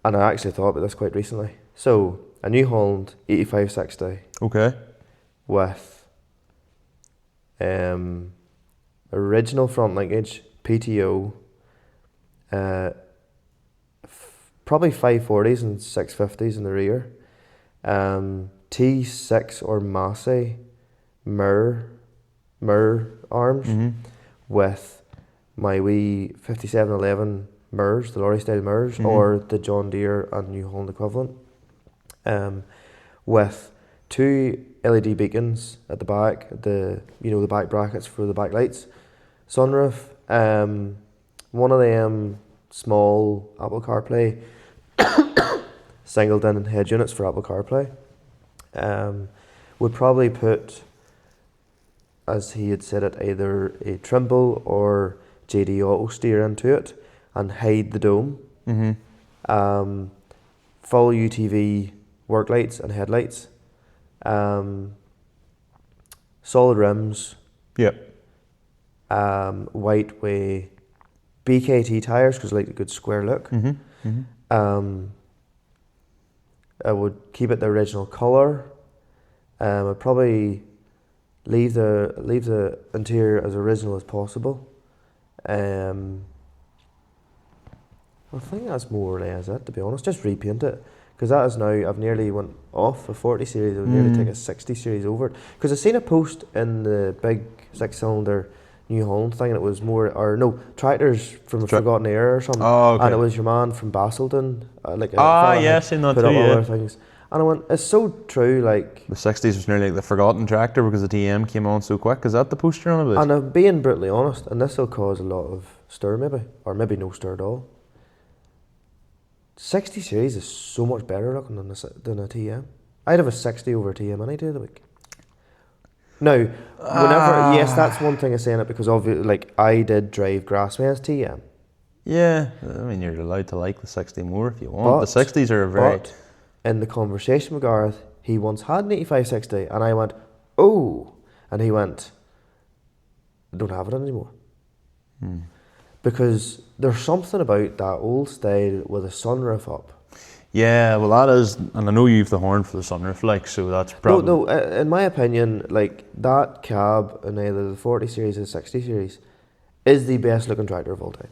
and I actually thought about this quite recently. So, a New Holland 8560 Okay. with original front linkage, PTO, probably 540s and 650s in the rear, T6 or Massey mirror arms with my wee 5711 mirrors, the lorry style mirrors, or the John Deere and New Holland equivalent, with 2 LED beacons at the back, the back brackets for the back lights, sunroof, one of them small Apple CarPlay singled in head units for Apple CarPlay. Would probably put, as he had said it, either a Trimble or JD auto steer into it and hide the dome. Full UTV work lights and headlights. Solid rims. Yep. White way BKT tires because I like a good square look. I would keep it the original colour. I'd probably leave the interior as original as possible. I think that's more or less it, to be honest. Just repaint it, because that is now, I've nearly went off a 40 series, I've nearly take a 60 series over it. Because I've seen a post in the big 6-cylinder New Holland thing, and it was tractors from a Forgotten Era or something. Oh, okay. And it was your man from Basildon, yeah, seen that put too, up yeah. other things. And I went, it's so true, like... The 60s was nearly like the forgotten tractor because the TM came on so quick. Is that the poster on it? And I'm being brutally honest, and this will cause a lot of stir maybe, or maybe no stir at all. 60 series is so much better looking than a TM. I'd have a 60 over a TM any day of the week. Now, yes, that's one thing of saying it, because obviously, like, I did drive Grassman's TM. Yeah, I mean, you're allowed to like the 60 more if you want. The 60s are very... But in the conversation with Gareth, he once had an 8560, and I went, oh, and he went, I don't have it anymore. Because there's something about that old style with a sunroof up. Yeah, well that is, and I know you've the horn for the sunroof, like, so that's probably... No, in my opinion, like, that cab in either the 40 series or the 60 series is the best looking tractor of all time.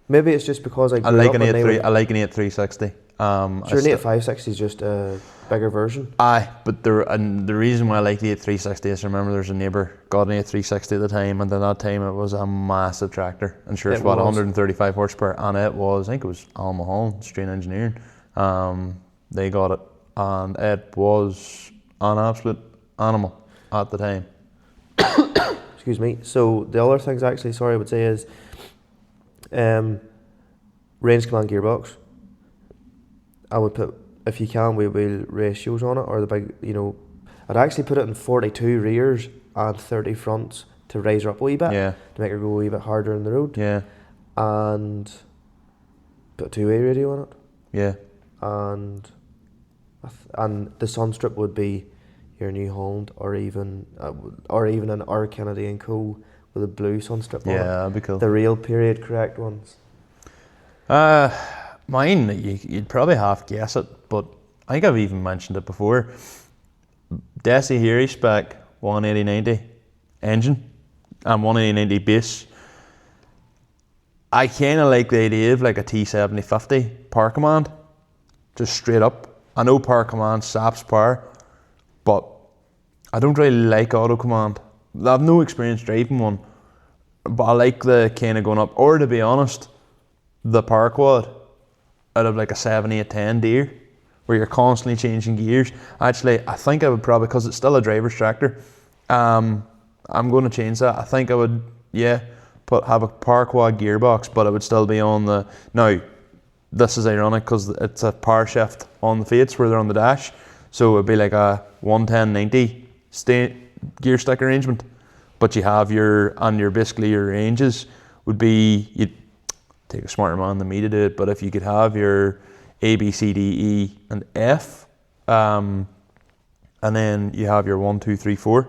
Maybe it's just because I like an 8360. Sure, an 8560 is just a bigger version. Aye, but the reason why I like the 8360 is, remember, there's a neighbour got an 8360 at the time, and at that time it was a massive tractor. And sure, it's about 135 horsepower, and I think it was Al Mulholland, Strain Engineering. They got it, and it was an absolute animal at the time. Excuse me. So the other things actually, I would say is range command gearbox. I would put, if you can, wheel ratios on it, or the big, I'd actually put it in 42 rears and 30 fronts to raise her up a wee bit, to make her go a wee bit harder on the road. Yeah. And put a two-way radio on it. Yeah. And the Sunstrip would be your New Holland, or even an R. Kennedy & Co. with a blue Sunstrip on it. Yeah, that'd be cool. The real period correct ones. Mine, you'd probably half guess it, but I think I've even mentioned it before. Desi Heary spec 180/90 engine and 180/90 base. I kind of like the idea of like a T7050 power command, just straight up. I know power command saps power, but I don't really like auto command. I have no experience driving one, but I like the kind of going up. Or to be honest, the power quad out of like a 7, 8, 10 deer, where you're constantly changing gears. Actually, I think I would probably, because it's still a driver's tractor, I'm going to change that. I think I would, have a power quad gearbox, but it would still be on the, now, this is ironic because it's a power shift on the fates where they're on the dash, so it would be like a 110/90 gear stick arrangement, but you have basically your ranges would be, you'd take a smarter man than me to do it, but if you could have your A, B, C, D, E and F, and then you have your 1, 2, 3, 4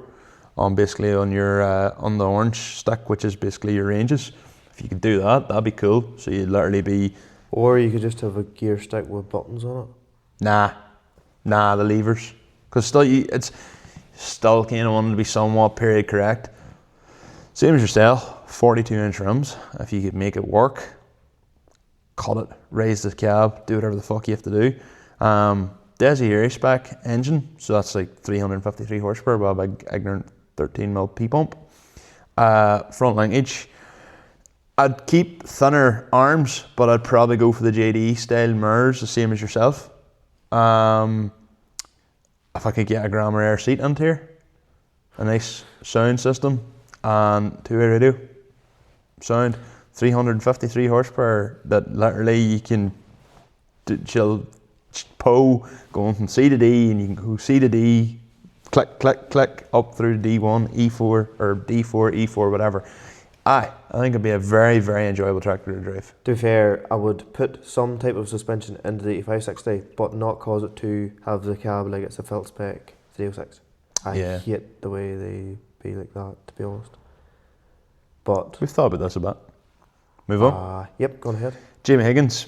on basically on your on the orange stick, which is basically your ranges. If you could do that, that'd be cool. So you'd literally be, or you could just have a gear stick with buttons on it. Nah, the levers, because it's still kind of wanting to be somewhat period correct. Same as yourself, 42-inch rims. If you could make it work, cut it, raise the cab, do whatever the fuck you have to do. Desi Air spec engine, so that's like 353 horsepower with a big ignorant 13mm P-pump. Front linkage. I'd keep thinner arms, but I'd probably go for the JD style mirrors, the same as yourself. If I could get a Grammar Air seat into here, a nice sound system, and two-way radio. Sound, 353 horsepower that literally you can chill Poe going from C to D, and you can go C to D, click, click, click, up through D1, E4, or D4, E4, whatever. I think it'd be a very, very enjoyable tractor to drive. To be fair, I would put some type of suspension into the 8560, but not cause it to have the cab like it's a felt spec 306. I hate the way they be like that, to be honest. But we've thought about this a bit. Move on. Yep, go on ahead. Jamie Higgins,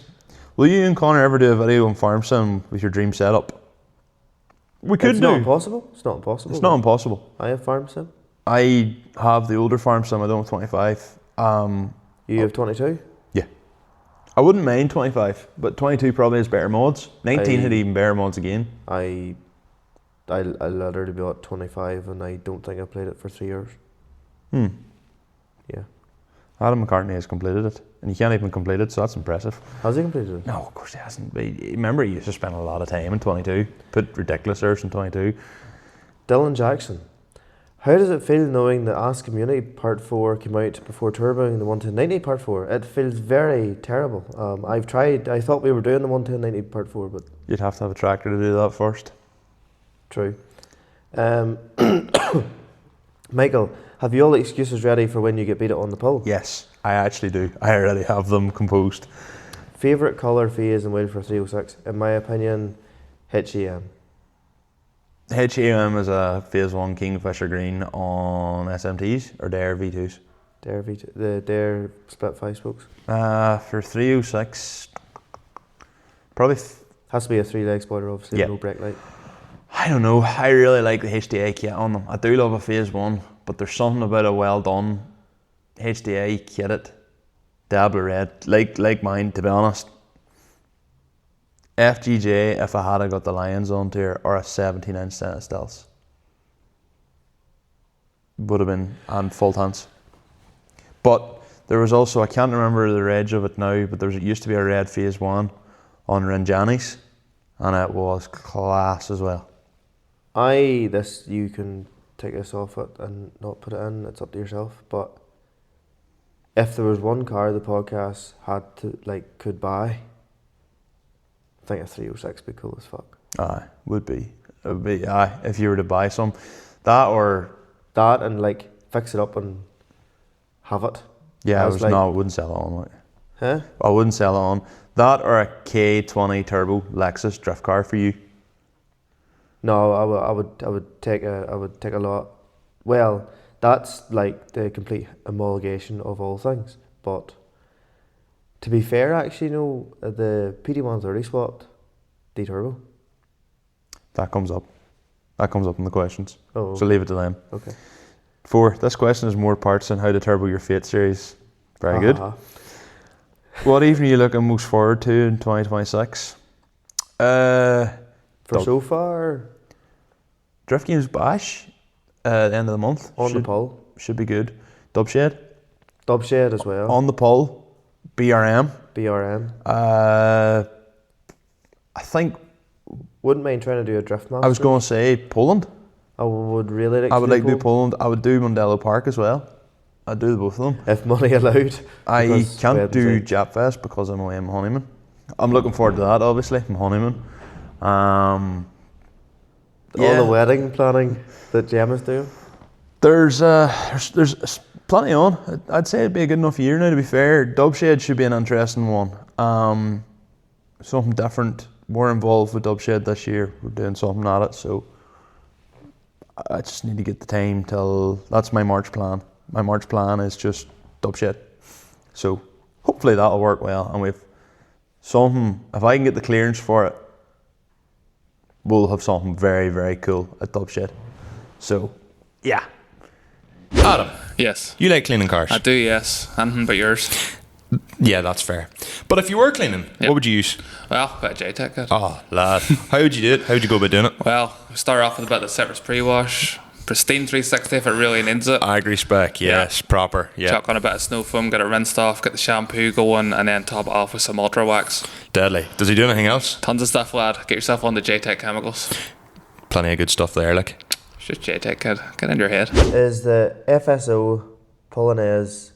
will you and Connor ever do a video on farm sim with your dream setup? We could do. It's not impossible. It's not impossible. It's not impossible. I have farm sim. I have the older farm sim. I don't have 25. You have 22? Yeah. I wouldn't mind 25, but 22 probably has better mods. 19 had even better mods again. I literally bought 25 and I don't think I played it for 3 years. Yeah. Adam McCartney has completed it, and you can't even complete it, so that's impressive. Has he completed it? No, of course he hasn't. But remember, he used to spend a lot of time in 22. Put ridiculous hours in 22. Dylan Jackson. How does it feel knowing the Ask Community Part 4 came out before turboing the 11090 Part 4? It feels very terrible. I've tried, I thought we were doing the 11090 Part 4, but... You'd have to have a tractor to do that first. True. Michael, have you all the excuses ready for when you get beat it on the pull? Yes, I actually do. I already have them composed. Favourite colour, phase and wheel for 306? In my opinion, HEM. HEM is a Phase 1 Kingfisher Green on SMTs or Dare V2s? Dare V2, the Dare split 5 spokes. For 306, probably... Has to be a 3-leg spoiler, obviously, yeah. No brake light. I don't know, I really like the HDI kit on them. I do love a Phase 1, but there's something about a well done HDI kitted Dabler Red, like mine, to be honest. FGJ, if I had got the Lions onto here, or a 17-inch set of Stealths, would have been, and full tanks. But there was also, I can't remember the reg of it now, but it used to be a red Phase 1 on Ranjani's, and it was class as well. You can take this off it and not put it in, it's up to yourself, but if there was one car the podcast could buy, I think a 306 would be cool as fuck. Aye, would be. It would be, aye, if you were to buy some. That and fix it up and have it. Yeah, I wouldn't sell it on. Huh? I wouldn't sell it on. That or a K20 turbo Lexus drift car for you. No, I would take a lot. Well, that's like the complete homologation of all things. But to be fair, actually, no, the PD130 swapped D-turbo. That comes up. That comes up in the questions. Oh, so leave it to them. Okay. 4. This question is more parts on how to turbo your Fate series. Very good. What evening are you looking most forward to in 2026? So far? Drift Games Bash. at the end of the month. On the poll. Should be good. Dubshed. Dubshed as well. On the poll. BRM. BRM. I think... Wouldn't mind trying to do a drift master. I was going to say Poland. I would really like I to would do like to do Poland. I would do Mondello Park as well. I'd do both of them. If money allowed. I can't do Japfest because I'm away on my honeymoon. I'm looking forward to that, obviously, my honeymoon. All the wedding planning that Gemma's doing. There's plenty on. I'd say it'd be a good enough year now, to be fair. Dubshed should be an interesting one. Something different. We're involved with Dubshed this year. We're doing something at it, so I just need to get the time till... That's my March plan. My March plan is just Dubshed. So hopefully that'll work well, and we've something... If I can get the clearance for it, we'll have something very, very cool at Dubshed. So, yeah. Adam. Yes. You like cleaning cars? I do, yes. Anything but yours. Yeah, that's fair. But if you were cleaning, what would you use? Well, a JTEC kit. Oh, lad. How would you do it? How would you go about doing it? Well, we start off with a bit of citrus pre-wash. Pristine 360 if it really needs it. Agri spec, yes, proper, yeah. Chuck on a bit of snow foam, get it rinsed off, get the shampoo going, and then top it off with some ultra wax. Deadly. Does he do anything else? Tons of stuff, lad. Get yourself on the JTEC chemicals. Plenty of good stuff there, like. It's just JTEC, kid. Get in your head. Is the FSO Polonaise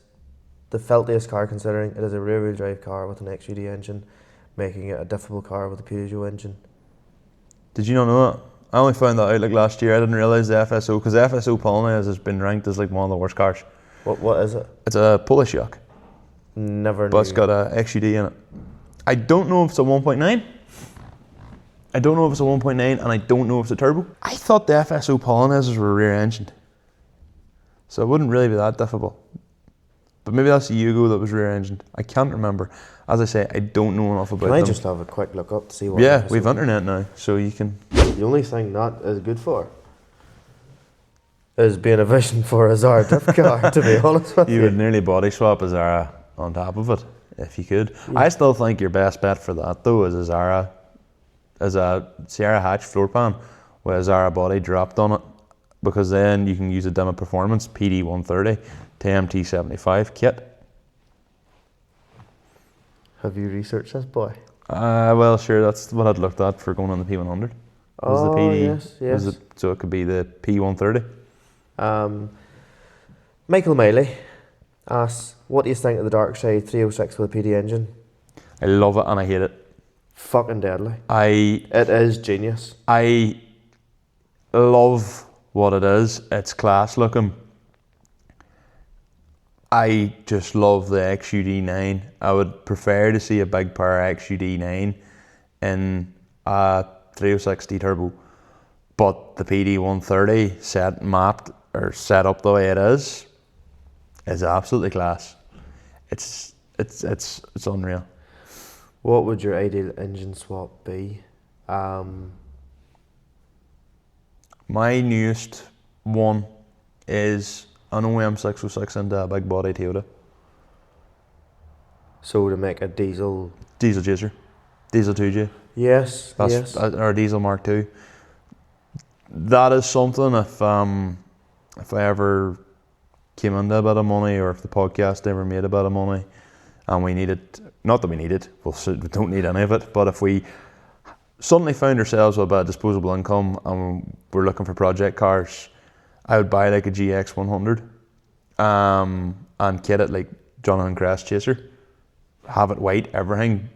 the filthiest car, considering it is a rear-wheel drive car with an XUD engine, making it a difficult car with a Peugeot engine? Did you not know that? I only found that out like last year. I didn't realise the FSO, because the FSO Polonaise has been ranked as like one of the worst cars. What is it? It's a Polish yacht. Never knew. But it's got a XUD in it. I don't know if it's a 1.9. I don't know if it's a 1.9, and I don't know if it's a turbo. I thought the FSO Polonaises were rear-engined, so it wouldn't really be that difficult. But maybe that's the Yugo that was rear-engined. I can't remember. As I say, I don't know enough about them. Can I just have a quick look up to see what? Yeah, we've internet now, so you can... The only thing that is good for is being a vision for a Zara drift car, to be honest with you. You would nearly body swap a Zara on top of it, if you could. I still think your best bet for that, though, is a Zara, as a Sierra hatch floor pan with a Zara body dropped on it, because then you can use a Dima Performance PD 130 to MT75 kit. Have you researched this, boy? Well, sure, that's what I'd looked at for going on the P100. Was the PD, yes. So it could be the P130. Michael Miley asks, what do you think of the Dark Side 306 with a PD engine? I love it and I hate it. Fucking deadly. It is genius. I love what it is. It's class looking. I just love the XUD9. I would prefer to see a big power XUD9 in a 306D turbo, but the PD 130 set up the way it is absolutely class. It's unreal. What would your ideal engine swap be? My newest one is an OM 606 into a big body Toyota. So to make a diesel chaser, diesel 2J. Yes, That's or diesel Mark II. That is something if I ever came into a bit of money, or if the podcast ever made a bit of money and we needed, not that we need it, we don't need any of it, but if we suddenly found ourselves with a bit of disposable income and we're looking for project cars, I would buy like a GX 100 and kit it like Jonathan Crest Chaser, have it white, everything,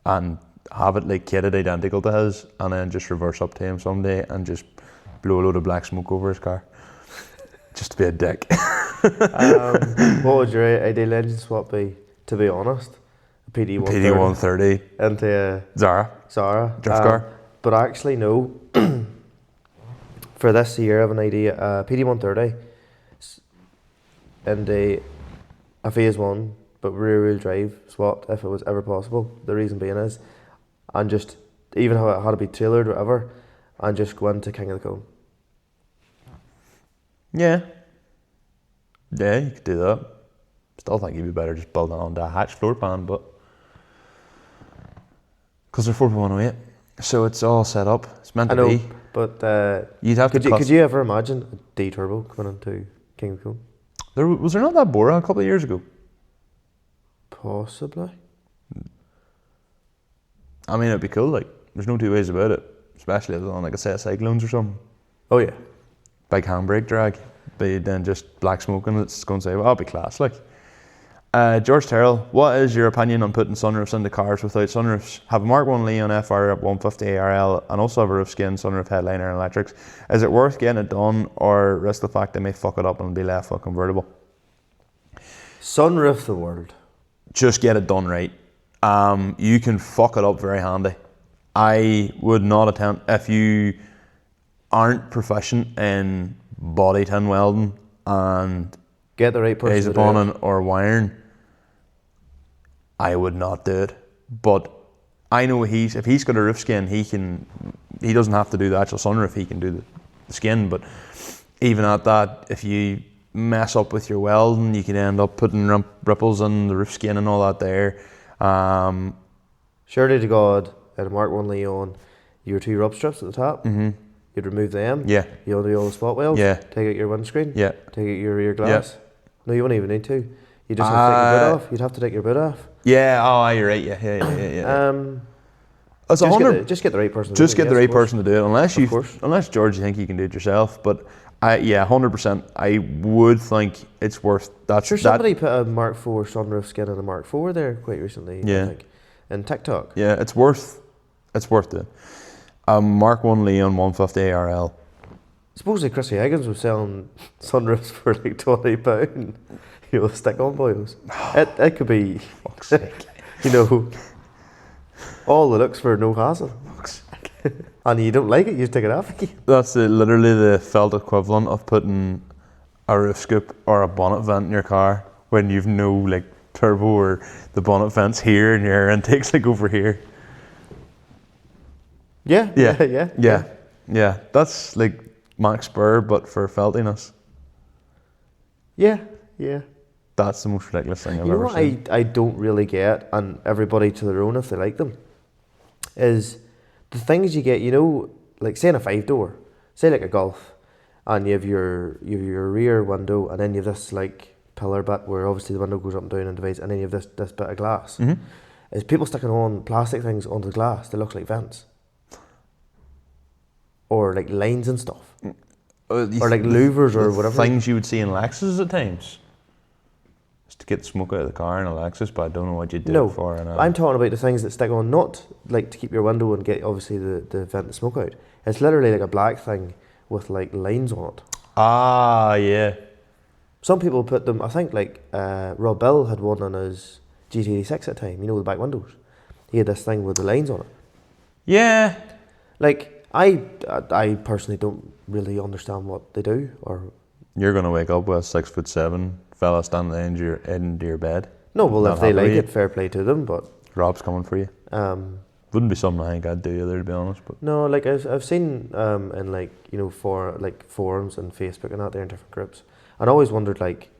and have it like kitted identical to his, and then just reverse up to him someday and just blow a load of black smoke over his car. Just to be a dick. What would your ideal engine swap be, to be honest? A PD 130 into a Zara drift car. But actually no. For this year I have an idea, PD 130 and a phase 1 but rear wheel drive swap if it was ever possible. The reason being is, and just even how it had to be tailored or whatever, and just go into King of the Cone. Yeah, you could do that. Still think you'd be better just building it onto a hatch floor pan, but because they're 4.108, so it's all set up. It's meant to be. But You'd have could to. could you ever imagine a D turbo coming into King of Cool? Was there not that Bora a couple of years ago? Possibly. I mean, it'd be cool. Like, there's no two ways about it. Especially if it's on like a set of cyclones or something. Oh yeah. Big handbrake drag. But then just black smoking. It's going to say, well, I'll be class. Like, George Terrell, what is your opinion on putting sunroofs into cars without sunroofs? Have a Mark 1 Leon FR 150 ARL and also have a roof skin, sunroof headliner and electrics. Is it worth getting it done or risk the fact they may fuck it up and be left for a convertible? Sunroof the world. Just get it done right. You can fuck it up very handy. I would not attempt, if you aren't proficient in body tin welding and Get the right person to do it. or wiring, I would not do it. But I know if he's got a roof skin, he doesn't have to do the actual sunroof, he can do the skin. But even at that, if you mess up with your welding, you can end up putting ripples on the roof skin and all that there. Surely to God, in a Mark 1 Leon, your 2 rub strips at the top, you'd remove them. Yeah. You undo all the spot welds. Yeah. Take out your windscreen. Yeah. Take out your rear glass. No, you wouldn't even need to. You just have to take your boot off. You'd have to take your boot off. Yeah, you're right. Yeah. Just get the right person. Just get the right person to do it. Unless George, you think you can do it yourself. But 100%. I would think it's worth that. Sure, somebody put a Mark IV sunroof skin in a Mark IV there quite recently. Yeah. I think, in TikTok. Yeah, it's worth it. Mark 1 Leon 150 ARL. Supposedly Chrissy Higgins was selling sunroofs for like £20. Stick-on boils. It could be, Fuck's sake. all the looks for no hassle. And you don't like it, you just take it off. That's literally the felt equivalent of putting a roof scoop or a bonnet vent in your car when you've no like turbo or the bonnet vent's here and your intake's like over here. Yeah. That's like Max Spur but for feltiness. Yeah. That's the most ridiculous thing I've You know ever what seen. I don't really get, and everybody to their own if they like them, is the things you get, like say in a 5-door, say like a Golf, and you have your rear window, and then you have this like pillar bit where obviously the window goes up and down and divides, and then you have this bit of glass. Mm-hmm. Is people sticking on plastic things onto the glass that looks like vents? Or like lines and stuff. Or like louvers or whatever. Things you would see in Lexus at times. Just to get the smoke out of the car in a Lexus, but I don't know what you'd do it for. I'm talking about the things that stick on, not like to keep your window and get obviously the vent the smoke out. It's literally like a black thing with like lines on it. Ah, yeah. Some people put them, I think like Rob Bell had one on his GT86 at the time, the back windows. He had this thing with the lines on it. Yeah. Like, I personally don't really understand what they do, or... You're going to wake up with a 6'7" fella standing into your bed. No, well, Not if they happy like with you. it, fair play to them, but... Rob's coming for you. Wouldn't be something I think I'd do either, to be honest. But No, like I've seen in like for like forums and Facebook and that, they're in different groups, and I always wondered like,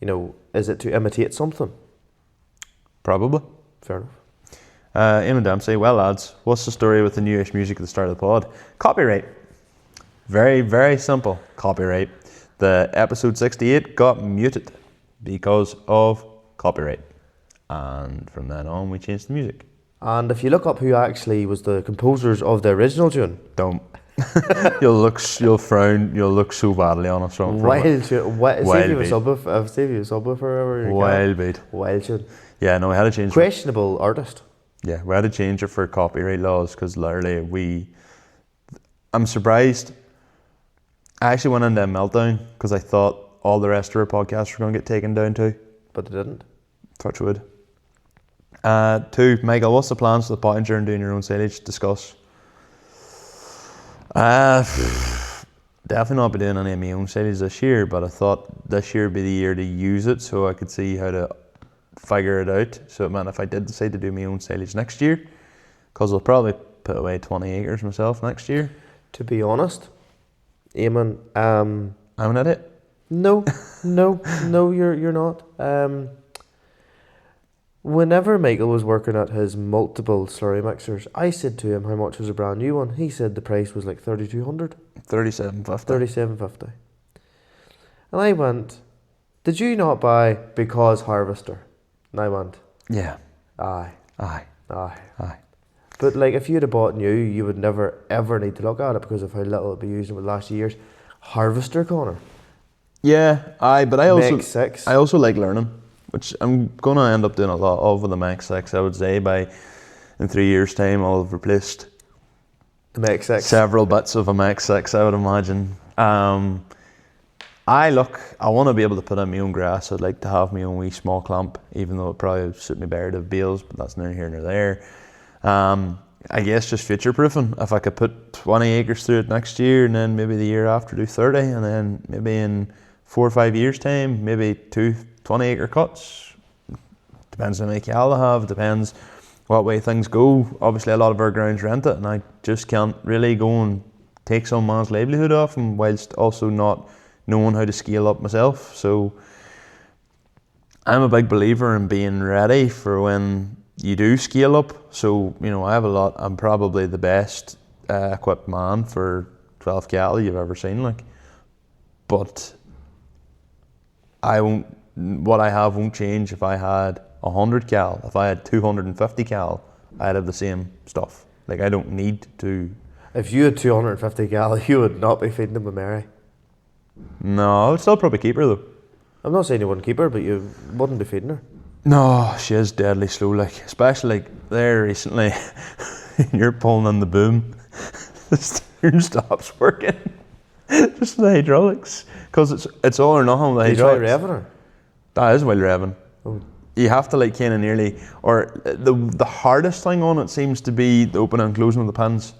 is it to imitate something? probably. Fair enough. Eamon Dempsey, well lads, what's the story with the newish music at the start of the pod? Copyright. Very, very simple. Copyright. The episode 68 got muted because of copyright, and from then on we changed the music. And if you look up who actually was the composers of the original tune, Don't. You'll frown. You'll look so badly on us from wild it. tune. Wild Save you a beat. subwoofer or Wild beat. wild tune. Yeah, no, we had to change. Questionable artist. Yeah, we had to change it for copyright laws because literally I'm surprised. I actually went into a meltdown because I thought all the rest of our podcasts were going to get taken down too. But they didn't. Touch wood. 2, Michael, what's the plans for the Pottinger and doing your own silage? Discuss. Definitely not be doing any of my own silage this year, but I thought this year would be the year to use it so I could see how to figure it out. So it meant if I did decide to do my own silage next year, because I'll probably put away 20 acres myself next year. To be honest, Eamon, I'm an idiot. no, you're not. Whenever Michael was working at his multiple slurry mixers, I said to him how much was a brand new one. He said the price was like 3,200. 37.50. 37.50. And I went, did you not buy because Harvester? And I went, Yeah. aye. Aye. Aye. Aye. But like if you'd have bought new, you would never ever need to look at it because of how little it'd be used with last year's Harvester, Connor. Yeah, aye, but I Mech 6. also like learning, which I'm gonna end up doing a lot of with the Mech 6. I would say in 3 years' time I'll have replaced The Mech 6. several bits of a Mech 6, I would imagine. I want to be able to put in my own grass. I'd like to have my own wee small clamp, even though it probably would suit me better to have bales, but that's neither here nor there. I guess just future proofing. If I could put 20 acres through it next year, and then maybe the year after do 30, and then maybe in 4 or 5 years' time, maybe 2 20-acre cuts. Depends on how many cattle I have, depends what way things go. Obviously, a lot of our ground's rented, and I just can't really go and take some man's livelihood off him whilst also not knowing how to scale up myself. So I'm a big believer in being ready for when you do scale up. So, I have a lot. I'm probably the best equipped man for 12 cattle you've ever seen, but what I have won't change. If I had 100 cattle, if I had 250 cattle, I'd have the same stuff. I don't need to. If you had 250 cattle, you would not be feeding them with Mary. No, I would still probably keep her though. I'm not saying you wouldn't keep her, but you wouldn't be feeding her. No, she is deadly slow, especially there recently. You're pulling on the boom, the steering stops working. Just the hydraulics, because it's all or nothing with the hydraulics. You try revving her? That is while revving. Oh. You have to kind of nearly, or the hardest thing on it seems to be the opening and closing of the pins.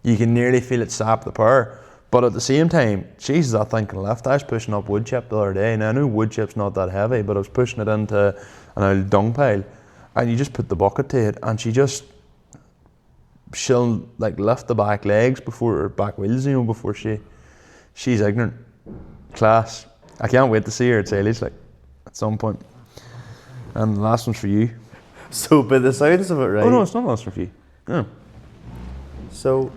You can nearly feel it sap the power. But at the same time, Jesus, that thing can lift. I was pushing up wood chip the other day. Now I know wood chip's not that heavy, but I was pushing it into an old dung pile, and you just put the bucket to it, and she'll lift the back legs or back wheels, before she's ignorant. Class. I can't wait to see her at Saley's at some point. And the last one's for you. So, by the sounds of it, right? Oh no, it's not the last one for you. No. So,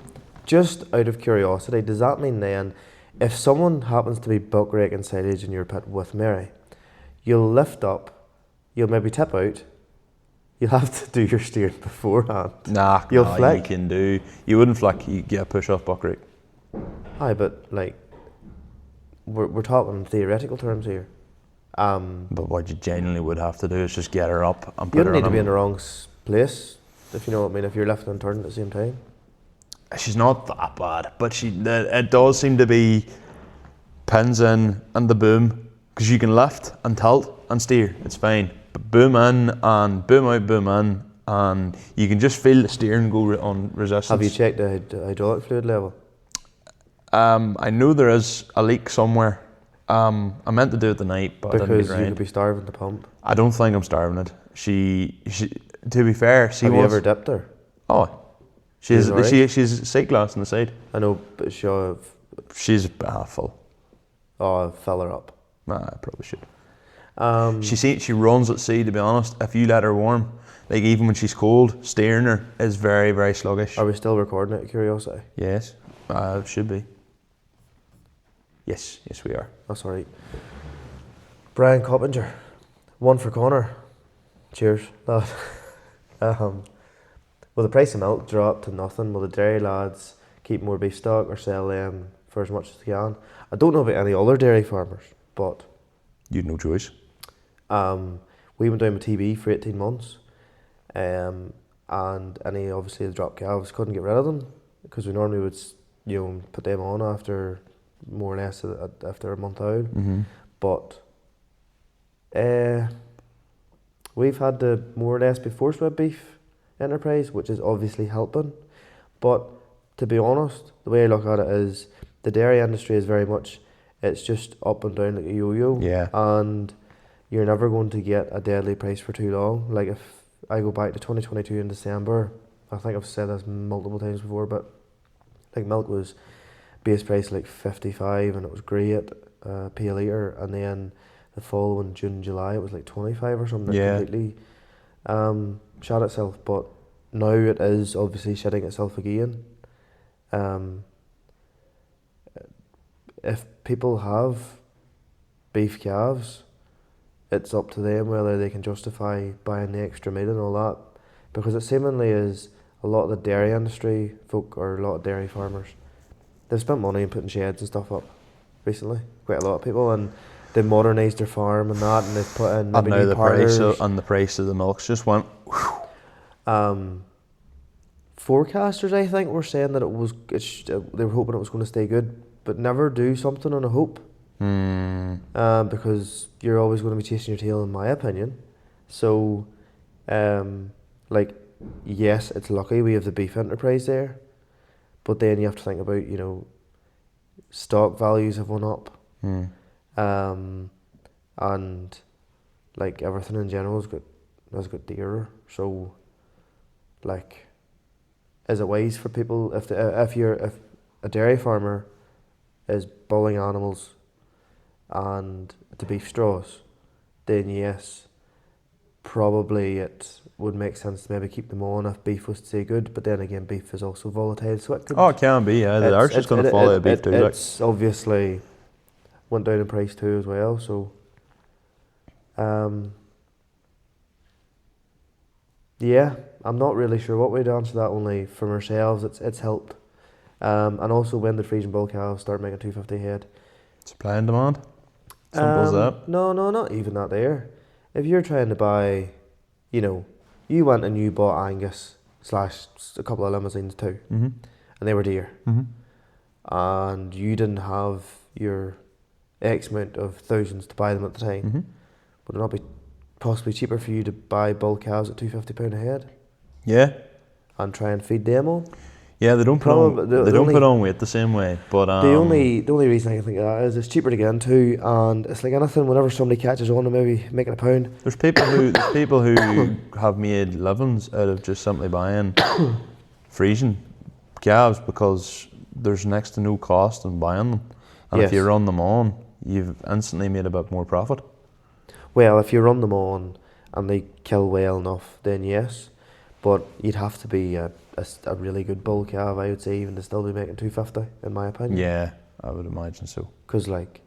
just out of curiosity, does that mean then, if someone happens to be buck raking silage in your pit with Mary, you'll lift up, you'll maybe tip out, you'll have to do your steering beforehand. Nah, you'll flick. You wouldn't flick, you get a push off buck rake. Aye, but we're talking theoretical terms here. But what you genuinely would have to do is just get her up and put you her don't need on to be in the wrong place, if you know what I mean, if you're lifting and turning at the same time. She's not that bad, but it does seem to be pins in and the boom, because you can lift and tilt and steer, it's fine. But boom in and boom out, boom in, and you can just feel the steering go on resistance. Have you checked the hydraulic fluid level? I know there is a leak somewhere. I meant to do it tonight, but because I didn't get you could be starving the pump. I don't think I'm starving it. She to be fair, have you ever dipped her? Oh, she's sight glass on the side. I know, but she's full. Oh, fill her up. Nah, I probably should. She runs at sea. To be honest, if you let her warm, even when she's cold, steering her is very, very sluggish. Are we still recording it? Curiosity. Yes, should be. Yes, we are. That's alright. Brian Coppinger, one for Connor. Cheers, lad. Will the price of milk drop to nothing? Will the dairy lads keep more beef stock or sell them for as much as they can? I don't know about any other dairy farmers, but you'd no choice. We went down with TB for 18 months, and any obviously the drop calves couldn't get rid of them because we normally would put them on after more or less after a month out. Mm-hmm. But we've had to more or less be forced with beef enterprise, which is obviously helping. But to be honest, the way I look at it is the dairy industry is very much, it's just up and down like a yo-yo. Yeah. And you're never going to get a deadly price for too long. If I go back to 2022 in December, I think I've said this multiple times before, but milk was base price 55 and it was great, p a litre, and then the following June, July it was 25 or something. Yeah. Completely shat itself, but now it is obviously shitting itself again. If people have beef calves, it's up to them whether they can justify buying the extra meat and all that, because it seemingly is a lot of the dairy industry folk, or a lot of dairy farmers, they've spent money on putting sheds and stuff up recently, quite a lot of people, and they modernised their farm and that, and they've put in maybe And now new the parlours. price of the milk's just went. Forecasters, I think, were saying that they were hoping it was going to stay good, but never do something on a hope. Because you're always going to be chasing your tail, in my opinion. So, like, yes, it's lucky we have the beef enterprise there, but then you have to think about, you know, stock values have went up, and like everything in general has got dearer. So, like, is it wise for people if a dairy farmer is bulling animals and the beef straws, then yes, probably it would make sense to maybe keep them on if beef was to stay good. But then again, beef is also volatile, so it could. Oh, it can be. Yeah, the arse is going to fall out of beef too. It's obviously went down in price too as well. So, yeah, I'm not really sure what way to answer that. Only from ourselves, it's helped. And also, when the Frisian bull calves start making 250 head, supply and demand. Simple as that. No, not even that there. If you're trying to buy, you know, you went and you bought Angus / a couple of limousines too, and they were dear, and you didn't have your X amount of thousands to buy them at the time, would it not be possibly cheaper for you to buy bull calves at £250 a head? Yeah. And try and feed them all? Yeah, they don't put on weight the same way, but the only reason I can think of that is it's cheaper to get into, and it's like anything. Whenever somebody catches on to maybe making a pound, there's people who have made livings out of just simply buying Frisian calves because there's next to no cost in buying them, and if you run them on, you've instantly made a bit more profit. Well, if you run them on and they kill well enough, then yes, but you'd have to be a really good bull calf, I would say, even to still be making 250, in my opinion. Yeah, I would imagine so. Because, like,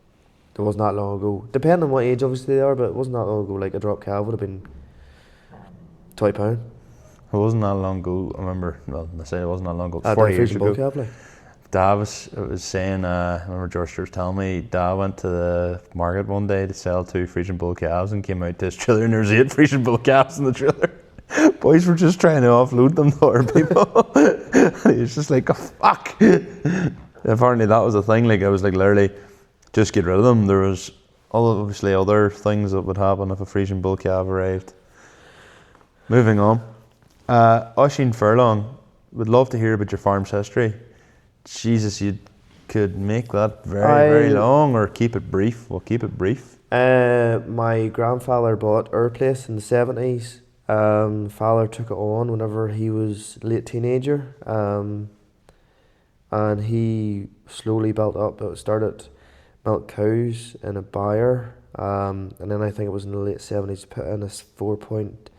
there wasn't that long ago, depending on what age obviously they are, but it wasn't that long ago, like, a drop calf would have been £20. It wasn't that long ago, I remember, well, I say it wasn't that long ago, 40 years ago. Calf, like. Dad was saying, I remember George was telling me, Dad went to the market one day to sell 2 Frisian bull calves and came out to his trailer and there was 8 Frisian bull calves in the trailer. Boys were just trying to offload them to other people. He was just like, oh, fuck. Apparently that was a thing. Like, I was like, literally, just get rid of them. There was obviously other things that would happen if a Frisian bull calf arrived. Moving on. Oisin Furlong, would love to hear about your farm's history. Jesus, you could make that very long or keep it brief. We'll keep it brief. My grandfather bought our place in the 70s. Father took it on whenever he was late teenager, and he slowly built up. It started milk cows in a byre, and then I think it was in the late 70s put in this 4-point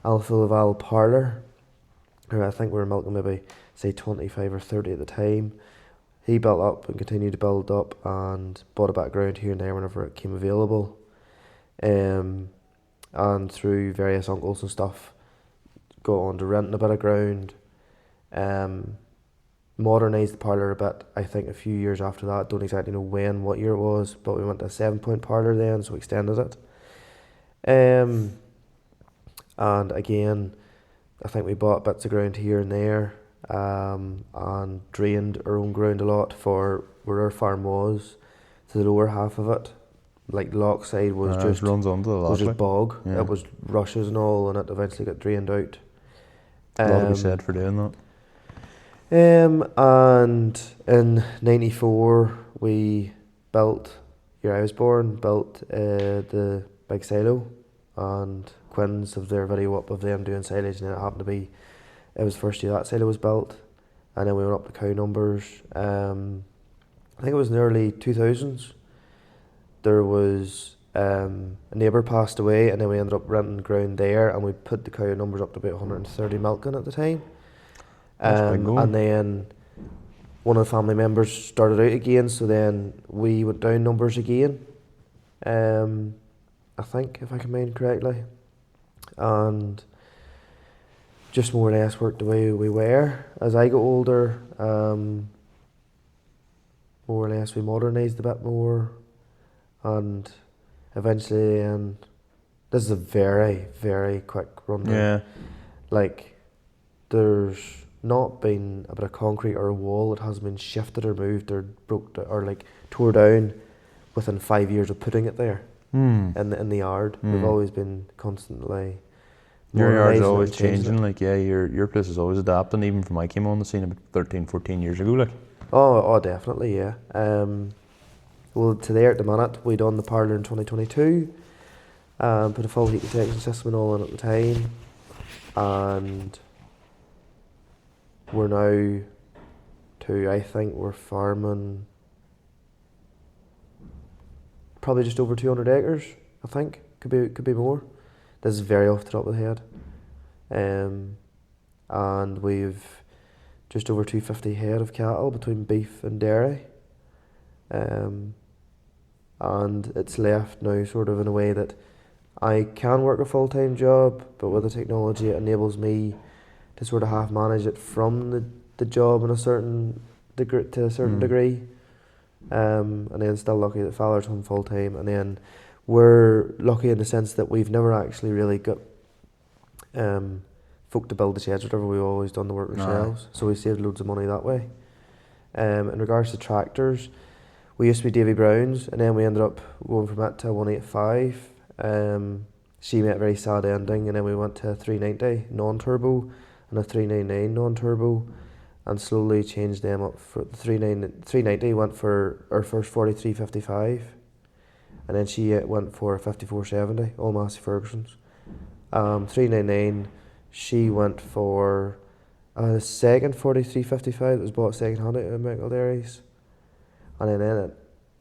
Alpha Laval parlour. I think we were milking maybe say 25 or 30 at the time. He built up and continued to build up and bought a bit of ground here and there whenever it came available. And through various uncles and stuff, got on to renting a bit of ground, modernised the parlour a bit, I think a few years after that, don't exactly know what year it was, but we went to a 7-point parlour then, so we extended it. And again, I think we bought bits of ground here and there, and drained our own ground a lot for where our farm was, to the lower half of it. Like Lochside was just runs onto the was just bog. Yeah. It was rushes and all, and it eventually got drained out. A lot to be said for doing that. And in '94 we built, year I was born, the big silo, and Quinn's have their video up of them doing silage, and then it was the first year that silo was built, and then we went up the cow numbers. I think it was in the early 2000s. There was a neighbour passed away, and then we ended up renting ground there, and we put the cow numbers up to about 130 milking at the time. That's big going. And then one of the family members started out again, so then we went down numbers again. I think, if I can mind correctly, and just more or less worked the way we were. As I got older, more or less we modernised a bit more, and eventually, this is a very, very quick rundown. Yeah. Like, there's not been a bit of concrete or a wall that hasn't been shifted or moved or or like tore down within 5 years of putting it there in the yard. We've always been constantly. Your yard's modernising always and changing changing. it. Like, yeah, your place is always adapting. Even from I came on the scene about 13, 14 years ago. Like, Oh, definitely, yeah. Well, to there at the minute, we done the parlour in 2022. Put a full heat protection system and all in at the time, and we're now I think we're farming probably just over 200 acres. I think could be more. This is very off the top of the head, and we've just over 250 head of cattle between beef and dairy, and it's left now sort of in a way that I can work a full-time job, but with the technology it enables me to sort of half manage it from the job in a certain degree, to a certain degree, and then still lucky that Fowler's home full-time, and then we're lucky in the sense that we've never actually really got folk to build the sheds or whatever. We've always done the work ourselves, so we saved loads of money that way. In regards to tractors, we used to be Davy Browns, and then we ended up going from it to a 185. She met a very sad ending, and then we went to a 390 non-turbo and a 399 non-turbo, and slowly changed them up. For the 390 went for our first 4355, and then she went for a 5470, all Massey Ferguson's. 399, she went for a second 4355 that was bought second hand out of Michael Dairies, and then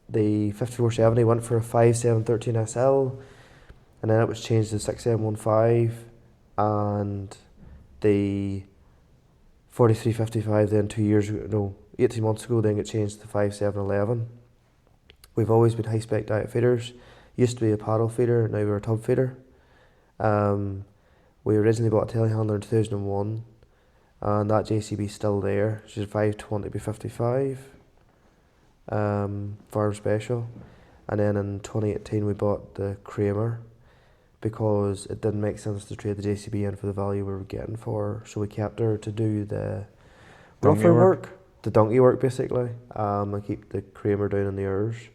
the 5470 went for a 5713 SL, and then it was changed to 6715, and the 4355 then 18 months ago then got changed to 5711. We've always been high spec diet feeders. Used to be a paddle feeder, now we're a tub feeder. We originally bought a telehandler in 2001, and that JCB's still there. She's a 520x55 farm special, and then in 2018 we bought the Kramer because it didn't make sense to trade the JCB in for the value we were getting for her, so we kept her to do the rougher work, the donkey work basically, and keep the Kramer down in the ears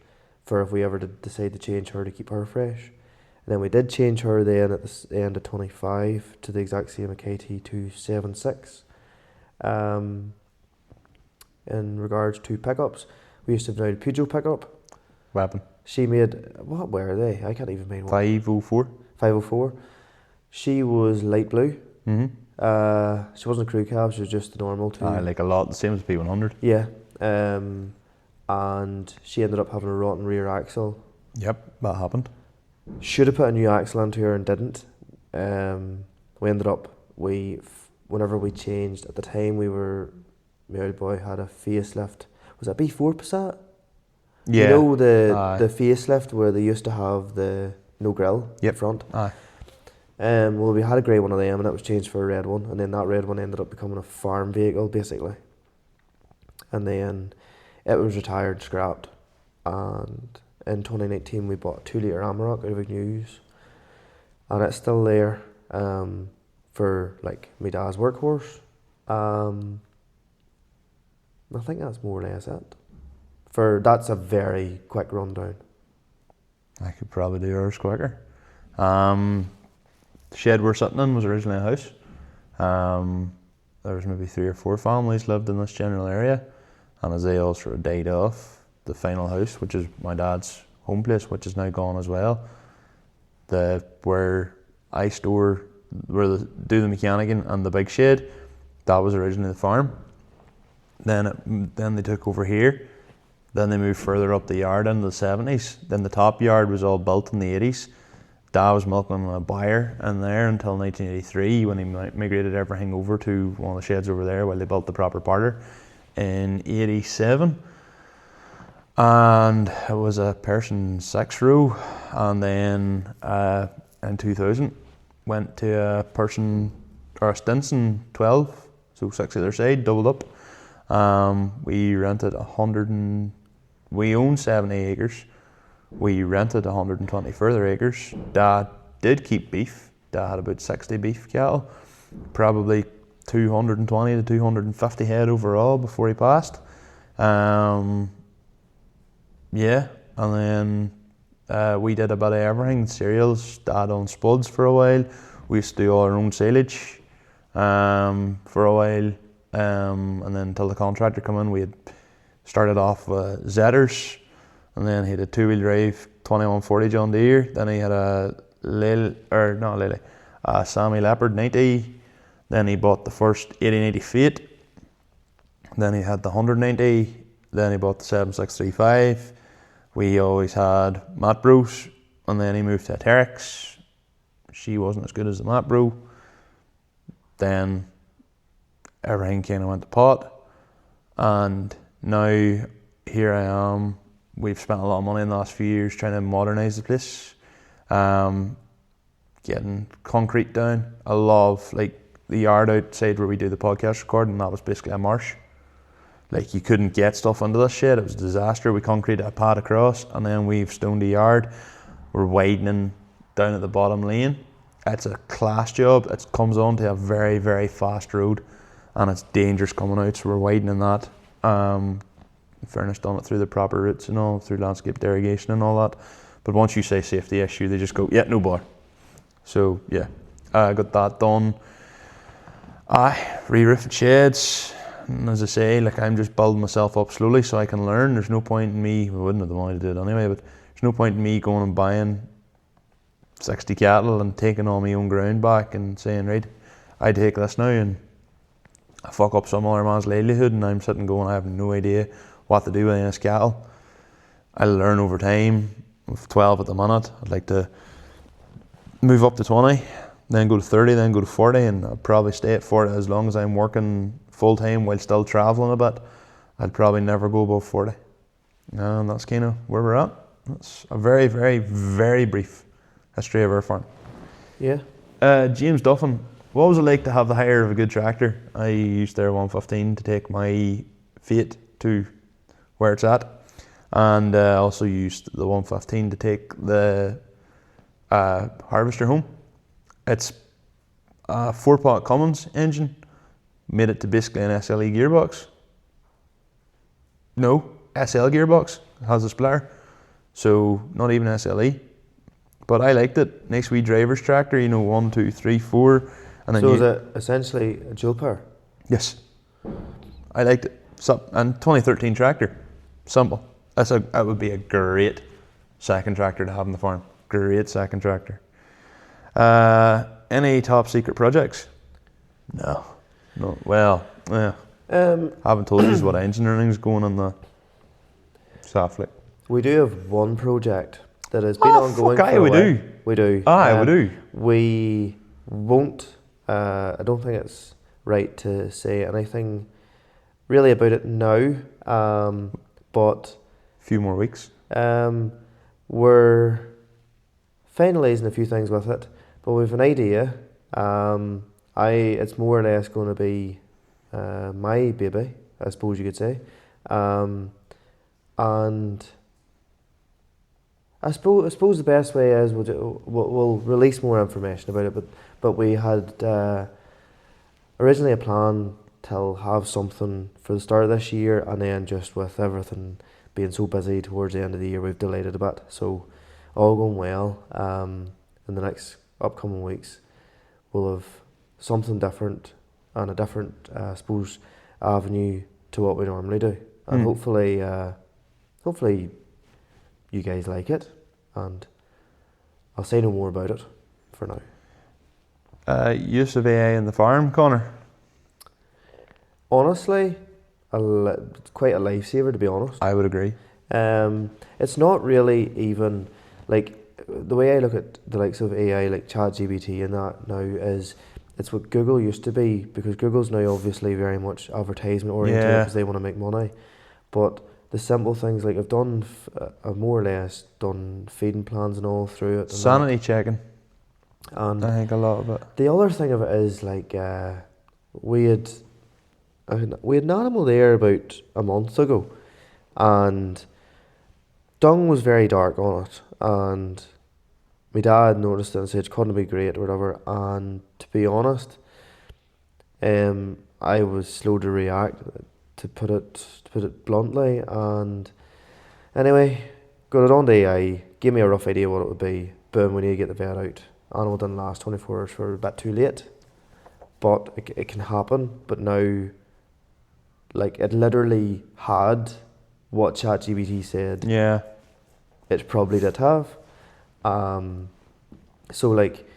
for if we ever did decide to change her to keep her fresh. And then we did change her then at the end of 25 to the exact same KT276. In regards to pickups, we used to have now the Peugeot pickup. weapon. She made, what were they? I can't even mind. 504. 504. She was light blue. Mm-hmm. She wasn't a crew cab, she was just the normal two. Like a lot, the same as P100. Yeah. And she ended up having a rotten rear axle. Yep, that happened. Should have put a new axle into her and didn't. We ended up, whenever we changed, at the time my old boy had a facelift. Was that B4 Passat? Yeah. You know the facelift where they used to have the no grill in front? Aye. Well, we had a grey one of them and it was changed for a red one, and then that red one ended up becoming a farm vehicle basically. And then it was retired, scrapped, and in 2019 we bought a 2-litre Amarok out of News, and it's still there for like my dad's workhorse. I think that's more or less it. That's a very quick rundown. I could probably do yours quicker. The shed we're sitting in was originally a house. There was maybe 3 or 4 families lived in this general area, and as they all sort of died off, the final house, which is my dad's home place, which is now gone as well, where I store, do the mechanicing and the big shed, that was originally the farm. Then they took over here. Then they moved further up the yard into the 70s. Then the top yard was all built in the 80s. Dad was milking a buyer in there until 1983 when he migrated everything over to one of the sheds over there while they built the proper parlour in 87. And it was a person 6 row. And then in 2000 went to a person or a Stinson 12, so 6 either side, doubled up. We rented we owned 70 acres. We rented 120 further acres. Dad did keep beef. Dad had about 60 beef cattle, probably 220 to 250 head overall before he passed. And then we did a bit of everything, cereals. Dad owned spuds for a while. We used to do all our own silage for a while. And then until the contractor come in, we had started off with Zedders, and then he had a 2-wheel drive 2140 John Deere. Then he had a Sammy Leopard 90. Then he bought the first 1880 Fiat. Then he had the 190. Then he bought the 7635. We always had Matt Bros, and then he moved to a Terex. She wasn't as good as the Matt Bro. Then everything kind of went to pot, and now here I am. We've spent a lot of money in the last few years trying to modernise the place, getting concrete down. I love like the yard outside where we do the podcast recording. That was basically a marsh. Like you couldn't get stuff into this shed. It was a disaster. We concreted a pad across, and then we've stoned the yard. We're widening down at the bottom lane. It's a class job. It comes onto a very, very fast road, and it's dangerous coming out, so we're widening that. In fairness, done it through the proper routes and all, through landscaped irrigation and all that. But once you say safety issue, they just go, yeah, no bar. So yeah, I got that done. Re-roofed sheds. And as I say, like I'm just building myself up slowly so I can learn. There's no point in me, I wouldn't have the money to do it anyway, but there's no point in me going and buying 60 cattle and taking all my own ground back and saying, right, I take this now and I fuck up some other man's livelihood, and I'm sitting going, I have no idea what to do with this cattle. I'll learn over time. With 12 at the minute, I'd like to move up to 20, then go to 30, then go to 40, and I'll probably stay at 40 as long as I'm working full time while still travelling a bit. I'd probably never go above 40. And that's kind of where we're at. That's a very, very, very brief history of our farm. Yeah. James Duffin, what was it like to have the hire of a good tractor? I used their 115 to take my Fiat to where it's at, and also used the 115 to take the harvester home. It's a 4-pot Cummins engine, made it to basically an SLE gearbox. No, SL gearbox, it has a splitter, so not even SLE. But I liked it. Nice wee driver's tractor, 1, 2, 3, 4. And then so is it essentially a dual power? Yes. I liked it. And 2013 tractor. Simple. That would be a great second tractor to have on the farm. Great second tractor. Any top secret projects? No. Well, yeah. Haven't told you what engineering's going on the Softlick. We do have one project that has been ongoing for a while. We do. We do. We won't. I don't think it's right to say anything really about it now. But a few more weeks. We're finalising a few things with it, but we've an idea. It's more or less going to be my baby, I suppose you could say. And I suppose the best way is we'll release more information about it. But we had originally a plan to have something for the start of this year, and then just with everything being so busy towards the end of the year, we've delayed it a bit. So all going well. In the next upcoming weeks, we'll have something different and a different, I suppose, avenue to what we normally do, and hopefully you guys like it, and I'll say no more about it for now. Use of AI in the farm, Connor? Honestly, quite a lifesaver, to be honest. I would agree. It's not really even like the way I look at the likes of AI, like ChatGPT and that now is it's what Google used to be, because Google's now obviously very much advertisement oriented Yeah. because they want to make money. But the simple things like I've more or less done feeding plans and all through it. And Sanity checking. And I think a lot of it. the other thing of it is like we had an animal there about a month ago, and dung was very dark on it, and my dad noticed it and said it couldn't be great or whatever. And to be honest, I was slow to react, to put it bluntly. And anyway, got it on to AI, gave me a rough idea what it would be. Boom, we need to get the vet out. Animal didn't last 24 hours, for a bit too late, but it can happen. But now, like, it literally had what ChatGPT said Yeah. it probably did have. So like,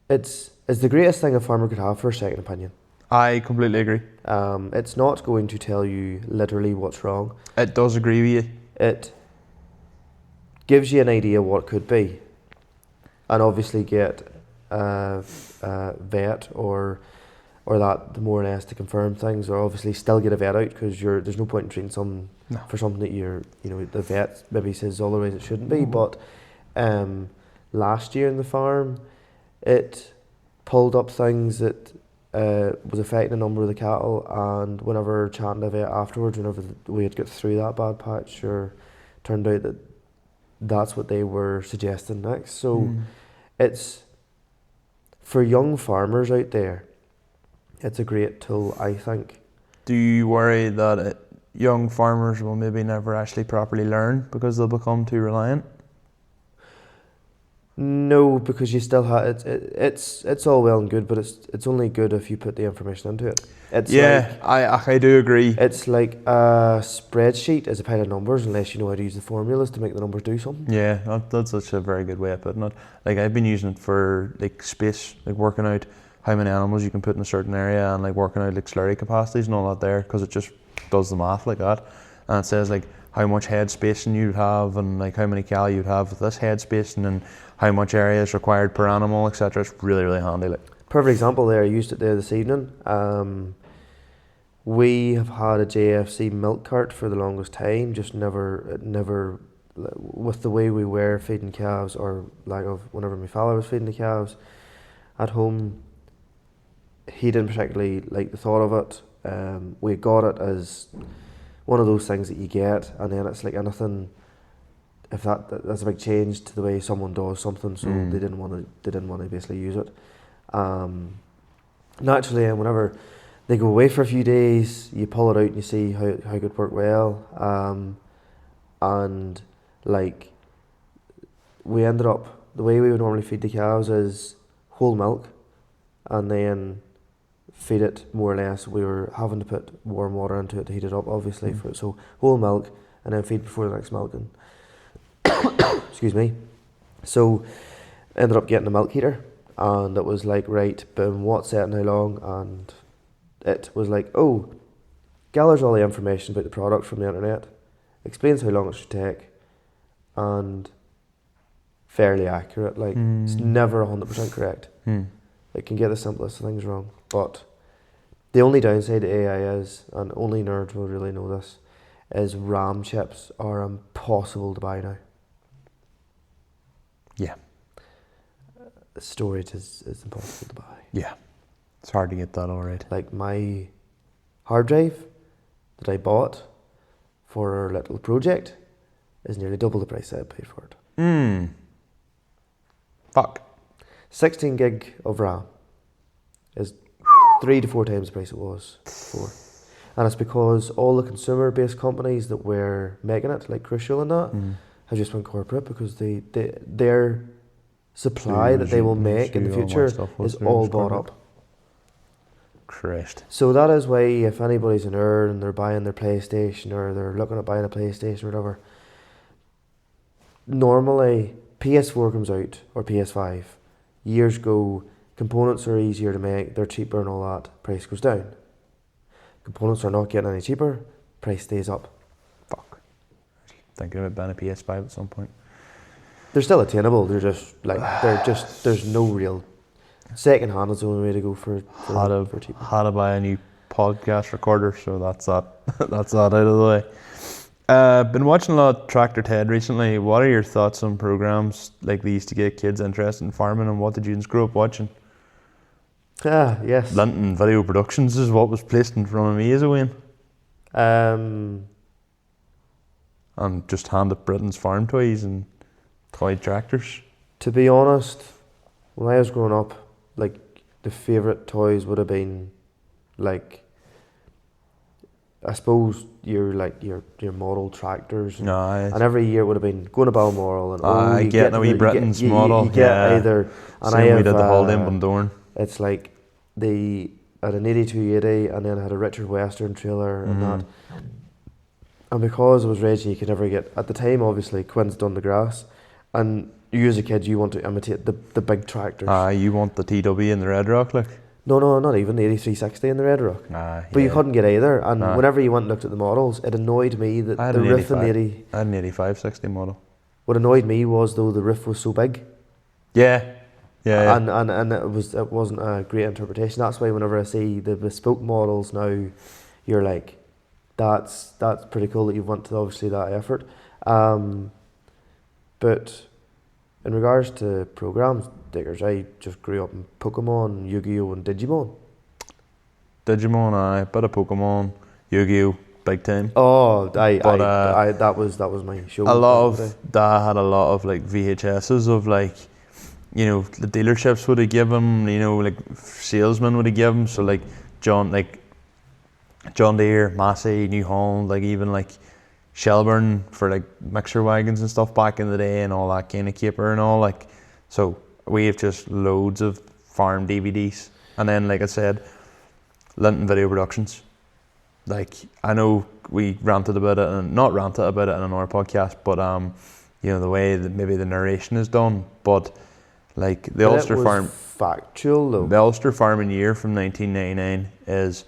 it's the greatest thing a farmer could have for a second opinion. I completely agree. It's not going to tell you literally what's wrong. It does agree with you. It gives you an idea what could be, and obviously get a vet or that more or less to confirm things, or obviously still get a vet out, because there's no point in treating some for something that the vet maybe says otherwise it shouldn't be. But last year in the farm, it pulled up things that was affecting a number of the cattle, and whenever chatting to the vet afterwards, whenever we had got through that bad patch, turned out that that's what they were suggesting next. So it's, for young farmers out there, it's a great tool, I think. Do you worry that young farmers will maybe never actually properly learn because they'll become too reliant? No, because you still have it's all well and good, but it's only good if you put the information into it. It's I do agree. It's like a spreadsheet is a pile of numbers, unless you know how to use the formulas to make the numbers do something. Yeah, that's such a very good way of putting it. Like, I've been using it for like space, like working out how many animals you can put in a certain area, and like working out like slurry capacities and all that there, because it just does the math like that, and it says like how much head spacing you'd have, and like how many cal you'd have with this head spacing, and how much area is required per animal, etc. It's really, really handy. Like, perfect example there. I used it there this evening. We have had a JFC milk cart for the longest time, just never, with the way we were feeding calves, or lack of, whenever my father was feeding the calves at home, he didn't particularly like the thought of it. We got it as one of those things that you get, and then it's like anything, if that's a big change to the way someone does something, so they didn't want to basically use it. Naturally, and whenever they go away for a few days, you pull it out and you see how it could work well. And like, we ended up, the way we would normally feed the calves is whole milk, and then feed it more or less. We were having to put warm water into it to heat it up, obviously. So whole milk, and then feed before the next milking. Excuse me. So ended up getting a milk heater, and it was like, right, boom, what's set and how long, and it was like, oh, gathers all the information about the product from the internet, explains how long it should take, and fairly accurate. Like, it's never 100% correct. It can get the simplest of things wrong. But the only downside to AI is, and only nerds will really know this, is RAM chips are impossible to buy now. yeah, Storage is impossible to buy. yeah, it's hard to get that all right. Like, my hard drive that I bought for our little project is nearly double the price I paid for it. Fuck. 16 gig of RAM is 3 to 4 times the price it was before. And it's because all the consumer-based companies that were making it, like Crucial and that, have just went corporate, because their supply that they will make in the future is all bought up. Christ. So that is why, if anybody's a nerd and they're buying their PlayStation, or they're looking at buying a PlayStation or whatever, normally PS4 comes out, or PS5. Years ago, components are easier to make, they're cheaper and all that, price goes down. Components are not getting any cheaper, price stays up. Fuck. thinking about buying a PS5 at some point. They're still attainable. They're just there's no real second hand is the only way to go for cheap. Had to buy a new podcast recorder, so that's that. That's that out of the way. Been watching a lot of Tractor Ted recently. What are your thoughts on programs like these to get kids interested in farming, and what did you grow up watching? Yes. Linton Video Productions is what was placed in front of me as a win. And just handed Britain's farm toys and toy tractors. To be honest, when I was growing up, like the favourite toys would have been like, I suppose your model tractors, and every year would have been going to Balmoral and you get a wee Britain's model. You get either, and same we did the holiday in Bundoran. It's like I had an 8280 and then I had a Richard Western trailer and that. And because I was raging, you could never get, at the time obviously Quinn's done the grass, and you as a kid you want to imitate the big tractors. You want the TW in the Red Rock, like? No, not even the 8360 in the Red Rock. But you couldn't get either, and whenever you went and looked at the models, it annoyed me that the roof in the 80... I had an 8560 model. What annoyed me was though the roof was so big. Yeah. And it wasn't a great interpretation. That's why whenever I see the bespoke models now, you're like, that's pretty cool that you've went to obviously that effort. But in regards to programs, Diggers, I just grew up in Pokemon, Yu-Gi-Oh and Digimon. Digimon, bit of Pokemon, Yu-Gi-Oh, big time. Oh, that was my show. Dad had a lot of like VHSs of like, you know, the dealerships would have given, you know, like salesmen would have given. So like John Deere, Massey, New Holland, like even like Shelburne for like mixer wagons and stuff back in the day and all that kind of caper and all, like, so we have just loads of farm DVDs. And then, like I said, Linton Video Productions. Like, I know we ranted about it, and not ranted about it in another podcast, but you know, the way that maybe the narration is done, but like the Ulster Farm, factual though. The Ulster Farming Year from 1999 is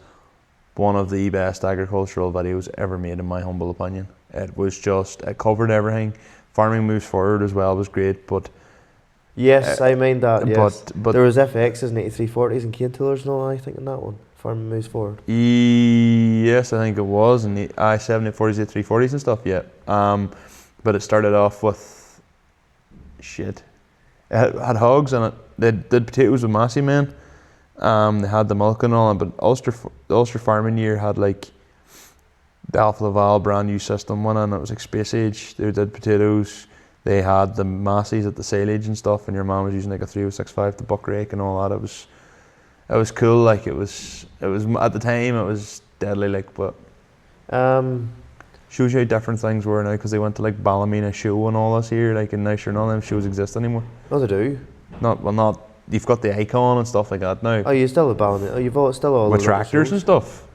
one of the best agricultural videos ever made, in my humble opinion. It was just, it covered everything. Farming Moves Forward as well was great, but yes, I mind that. Yes, but there was FXs and 8340s and cane toolers and all. I think in that one, Farming Moves Forward. Yes, I think it was, and the I-7040s, 8340s and stuff. Yeah, but it started off with shit. It had hogs in it. They did potatoes with Massey men. They had the milk and all, but the Ulster Farming Year had like the Alpha Laval brand new system went in. It was like Space Age. They did potatoes. They had the Masseys at the silage and stuff, and your mum was using like a 3065 to buck rake and all that. It was cool. Like it was at the time it was deadly. Like, but shows you how different things were now, because they went to like Ballymena show and all this here. Like, and now sure none of them shows exist anymore. Oh, they do. Not. You've got the icon and stuff like that now. Oh, you still have Ballymena. Oh, you've still all with the tractors and stuff.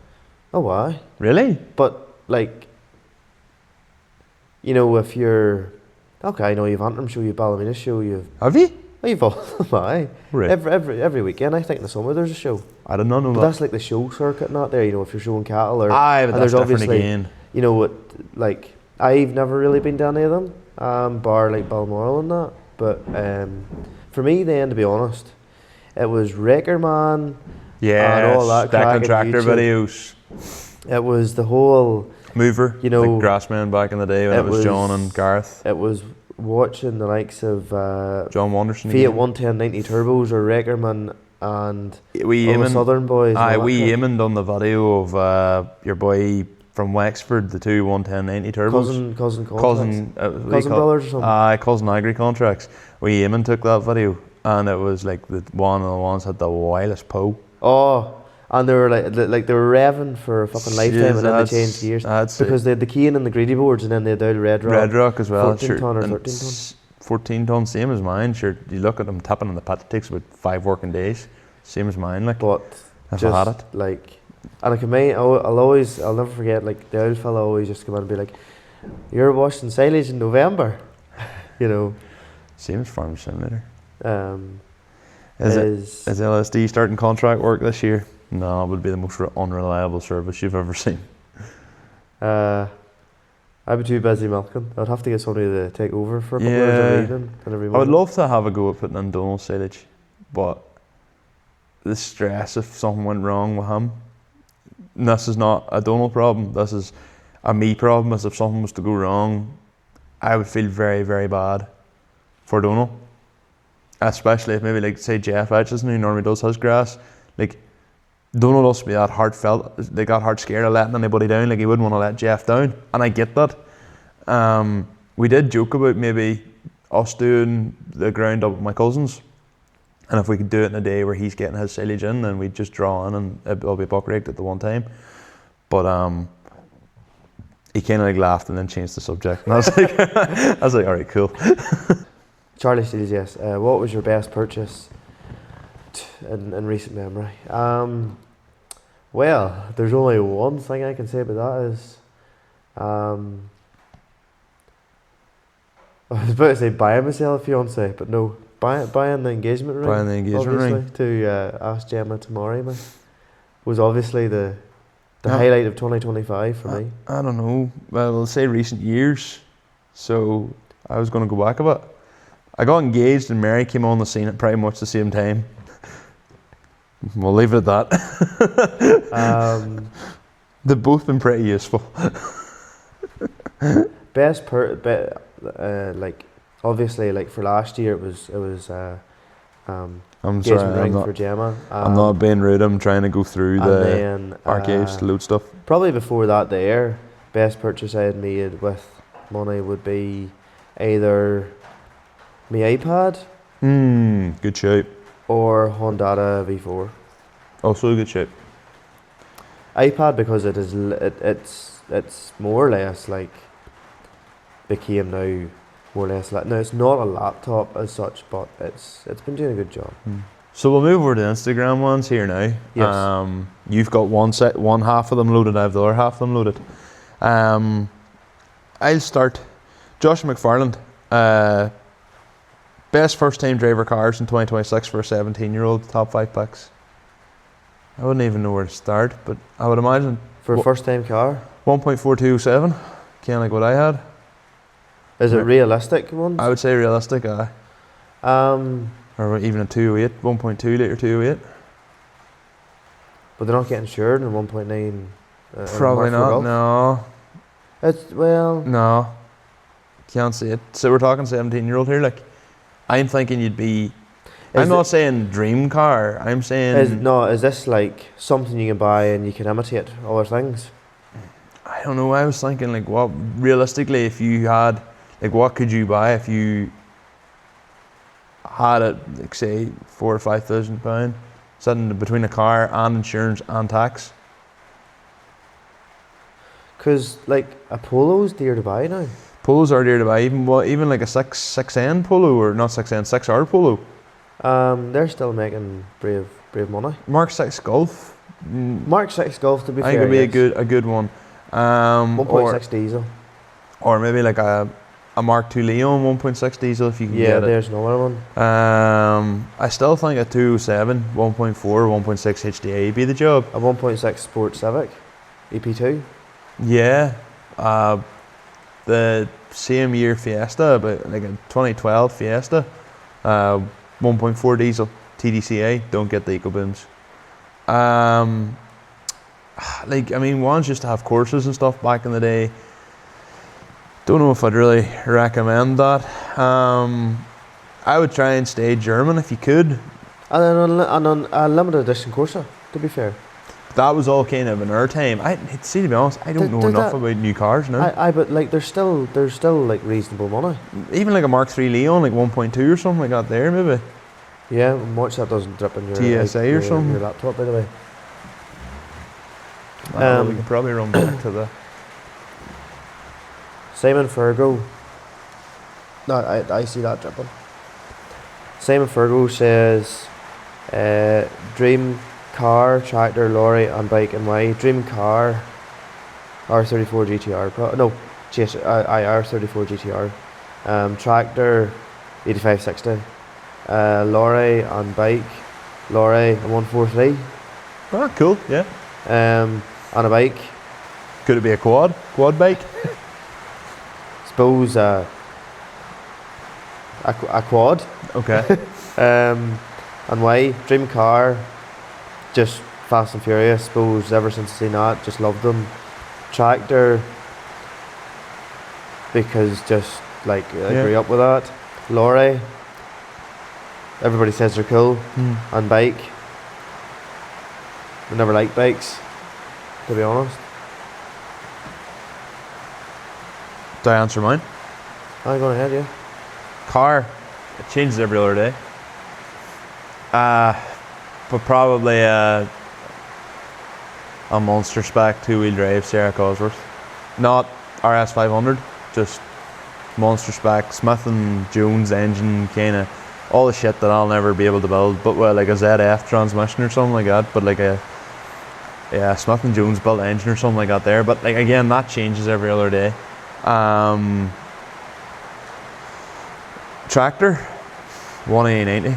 Oh, why? Really? But like, you know, if you're okay, I know you've Antrim show, you've Ballymena show, have you? Oh, you've all why? Right. Every weekend, I think in the summer there's a show. I did not know but that. that's like the show circuit and that there. You know, if you're showing cattle or but that's different again. You know what? Like, I've never really been to any of them, bar like Balmoral and that. But for me, then, to be honest, it was Wrecker Man. Yeah, and all that Declan Tractor videos. It was the whole Mover, you know, like Grassman back in the day when it was John and Gareth. It was watching the likes of John Wanderson, Fiat 11090 turbos or Wreckerman and all the Southern boys. Eamon done the video of your boy from Wexford, the two 11090 turbos. Cousin brothers or something. Cousin Agri Contracts. Eamon took that video, and it was like one of the ones had the wildest po. Oh, and they were like they were revving for a fucking lifetime, and then they changed gears because they had the Keane and the Greedy boards, and then they had the Red Rock as well. 14 ton or 13 ton. 14 ton, same as mine. Sure, you look at them tapping on the pit, it takes about 5 working days. Same as mine, like. But if I had it, like, and I can I'll never forget. Like the old fella always just come out and be like, "You're washing silage in November," you know. Same as Farm Simulator. Is LSD starting contract work this year? No, it would be the most unreliable service you've ever seen. I I'd be too busy milking. I'd have to get somebody to take over for a couple Yeah. hours every evening and every I would morning. love to have a go at putting in Donald's silage, but the stress if something went wrong with him. And this is not a Donald problem. This is a me problem. As if something was to go wrong, I would feel very, very bad for Donald. Especially if maybe like say Jeff Etchison, who normally does his grass, like Donald must be that heartfelt, they got heart scared of letting anybody down. Like he wouldn't want to let Jeff down, and I get that. We did joke about maybe us doing the ground up with my cousins, and if we could do it in a day where he's getting his silage in, then we'd just draw in and it'll be buck raked at the one time. But he kind of like laughed and then changed the subject, and I was like, all right, cool. Charlie Steele's, yes. What was your best purchase in recent memory? Well, there's only one thing I can say about that is, I was about to say buying myself a fiance, but no, buying the engagement ring. Buying the engagement ring. To ask Gemma to marry me was obviously the highlight of 2025 for me. I don't know. Well, I'll say recent years. So I was going to go back a bit. I got engaged and Mary came on the scene at pretty much the same time. We'll leave it at that. They've both been pretty useful. Like obviously, like for last year it was I'm engagement sorry, ring for Gemma. I'm not being rude. I'm trying to go through the then, archives to load stuff. Probably before that, there best purchase I had made with money would be either my iPad Good shape. or Honda V4. Also a good shape. iPad because it's more or less like became now more or less like, no, it's not a laptop as such, but it's been doing a good job. So we'll move over to the Instagram ones here now. Yes. You've got one half of them loaded, I have the other half of them loaded. I'll start. Josh McFarland, best first time driver cars in 2026 for a 17-year-old, top 5 picks. I wouldn't even know where to start, but I would imagine For a first time car, 1.427, kind of like what I had. is it realistic ones? I would say realistic, or even a 208, 1.2 litre 208. But they're not getting insured in 1.9. Probably not, no. It's No, can't see it. So we're talking 17-year-old here. Like, I'm thinking you'd be. I'm not saying dream car. I'm saying. Is this like something you can buy and you can imitate other things? I don't know. I was thinking like, what realistically, if you had, like, what could you buy if you had it, like, say, £4,000 or £5,000, sitting between a car and insurance and tax? Because like a Polo's dear to buy now. Polos are dear to buy. Even like a 6N Polo, or not 6N, 6R Polo. They're still making brave money. Mark 6 Golf. Mark 6 Golf, to be fair. I think it'd be a good one. 1.6 diesel. Or maybe like a Mark II Leon 1.6 diesel if you can get it. Yeah, there's another one. I still think a 207, 1.4, 1.6 HDA would be the job. A 1.6 Sport Civic, EP2. Yeah. The same year Fiesta, but like a 2012 Fiesta, 1.4 diesel, TDCA, don't get the eco booms. Like, I mean, ones used to have courses and stuff back in the day. Don't know if I'd really recommend that. I would try and stay German if you could. And a limited edition Corsa, to be fair. That was all kind of in our time. See, to be honest, I don't know enough about new cars now. But like there's still like reasonable money. Even like a Mark III Leon, like 1.2 or something like that there, maybe. Yeah, watch that doesn't drip in your TSA or something. Your laptop, by the way. We can probably run back to the Simon Fergo. No, I see that dripping. Simon Fergo says, dream car, tractor, lorry and bike and why? Dream car, R34 GTR. R34 GTR. Tractor, 8560. Lorry and bike, lorry and 143. Ah, cool, yeah. And a bike. Could it be a quad bike? Bose a quad. Okay. And why? Dream car, just Fast and Furious. Suppose ever since I seen that, just loved them. Tractor, because just like I grew up with that. Lorry, everybody says they're cool. And bike, I never liked bikes, to be honest. Do I answer mine? I'm going ahead, yeah. Car, it changes every other day. But probably a monster spec 2-wheel drive Sierra Cosworth. Not RS 500, just monster spec, Smith and Jones engine, kind of all the shit that I'll never be able to build, but well, like a ZF transmission or something like that, but like a Smith and Jones built engine or something like that there. But like again, that changes every other day. Tractor, 18090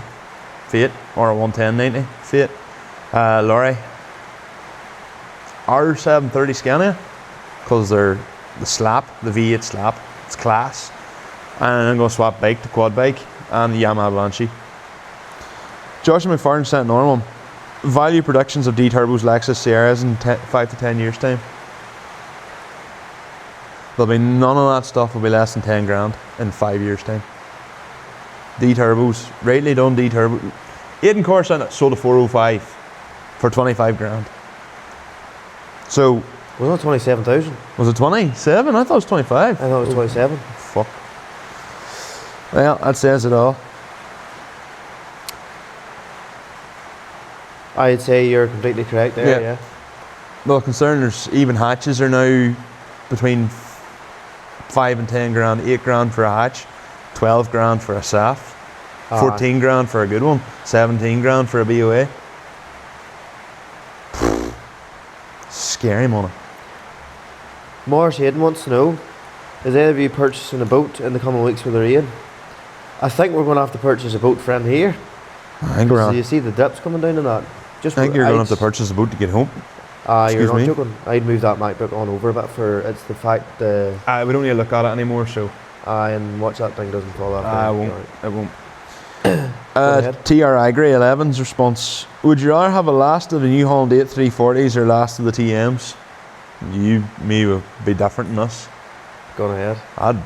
Fiat or a 11090 Fiat. Lorry, R730 Scania, because they're the V8 slap, it's class. And I'm going to swap bike to quad bike, and the Yamaha Banshee. Joshua McFarlane sent another one. Value predictions of D-Turbo's Lexus Sierras in 5 to 10 years time. There'll be none of that stuff will be less than 10 grand in 5 years time. D-Turbos, rightly done D-Turbo. Aiden Corson sold a 405 for 25 grand. So, Was it 27,000? was it 27? I thought it was 25. I thought it was 27. Fuck. Well, that says it all. I'd say you're completely correct there, yeah. Well, concerned there's even hatches are now between 5 and 10 grand, 8 grand for a hatch, 12 grand for a SAF, 14 grand for a good one, 17 grand for a BOA. Scary money. Morris Hayden wants to know, is any of you purchasing a boat in the coming weeks with the rain? I think we're going to have to purchase a boat for in here. I think we're So on. you see the dips coming down in that? Just I think you're going to have to purchase a boat to get home. You're Excuse not me? joking. I'd move that MacBook on over a bit for it's the fact We don't need to look at it anymore, so and watch that thing doesn't fall off. I won't. It won't. ahead. TRI Grey 11's response: would you rather have a last of the New Holland 8340s or last of the TMs? Me would be different than us. Going ahead. I'd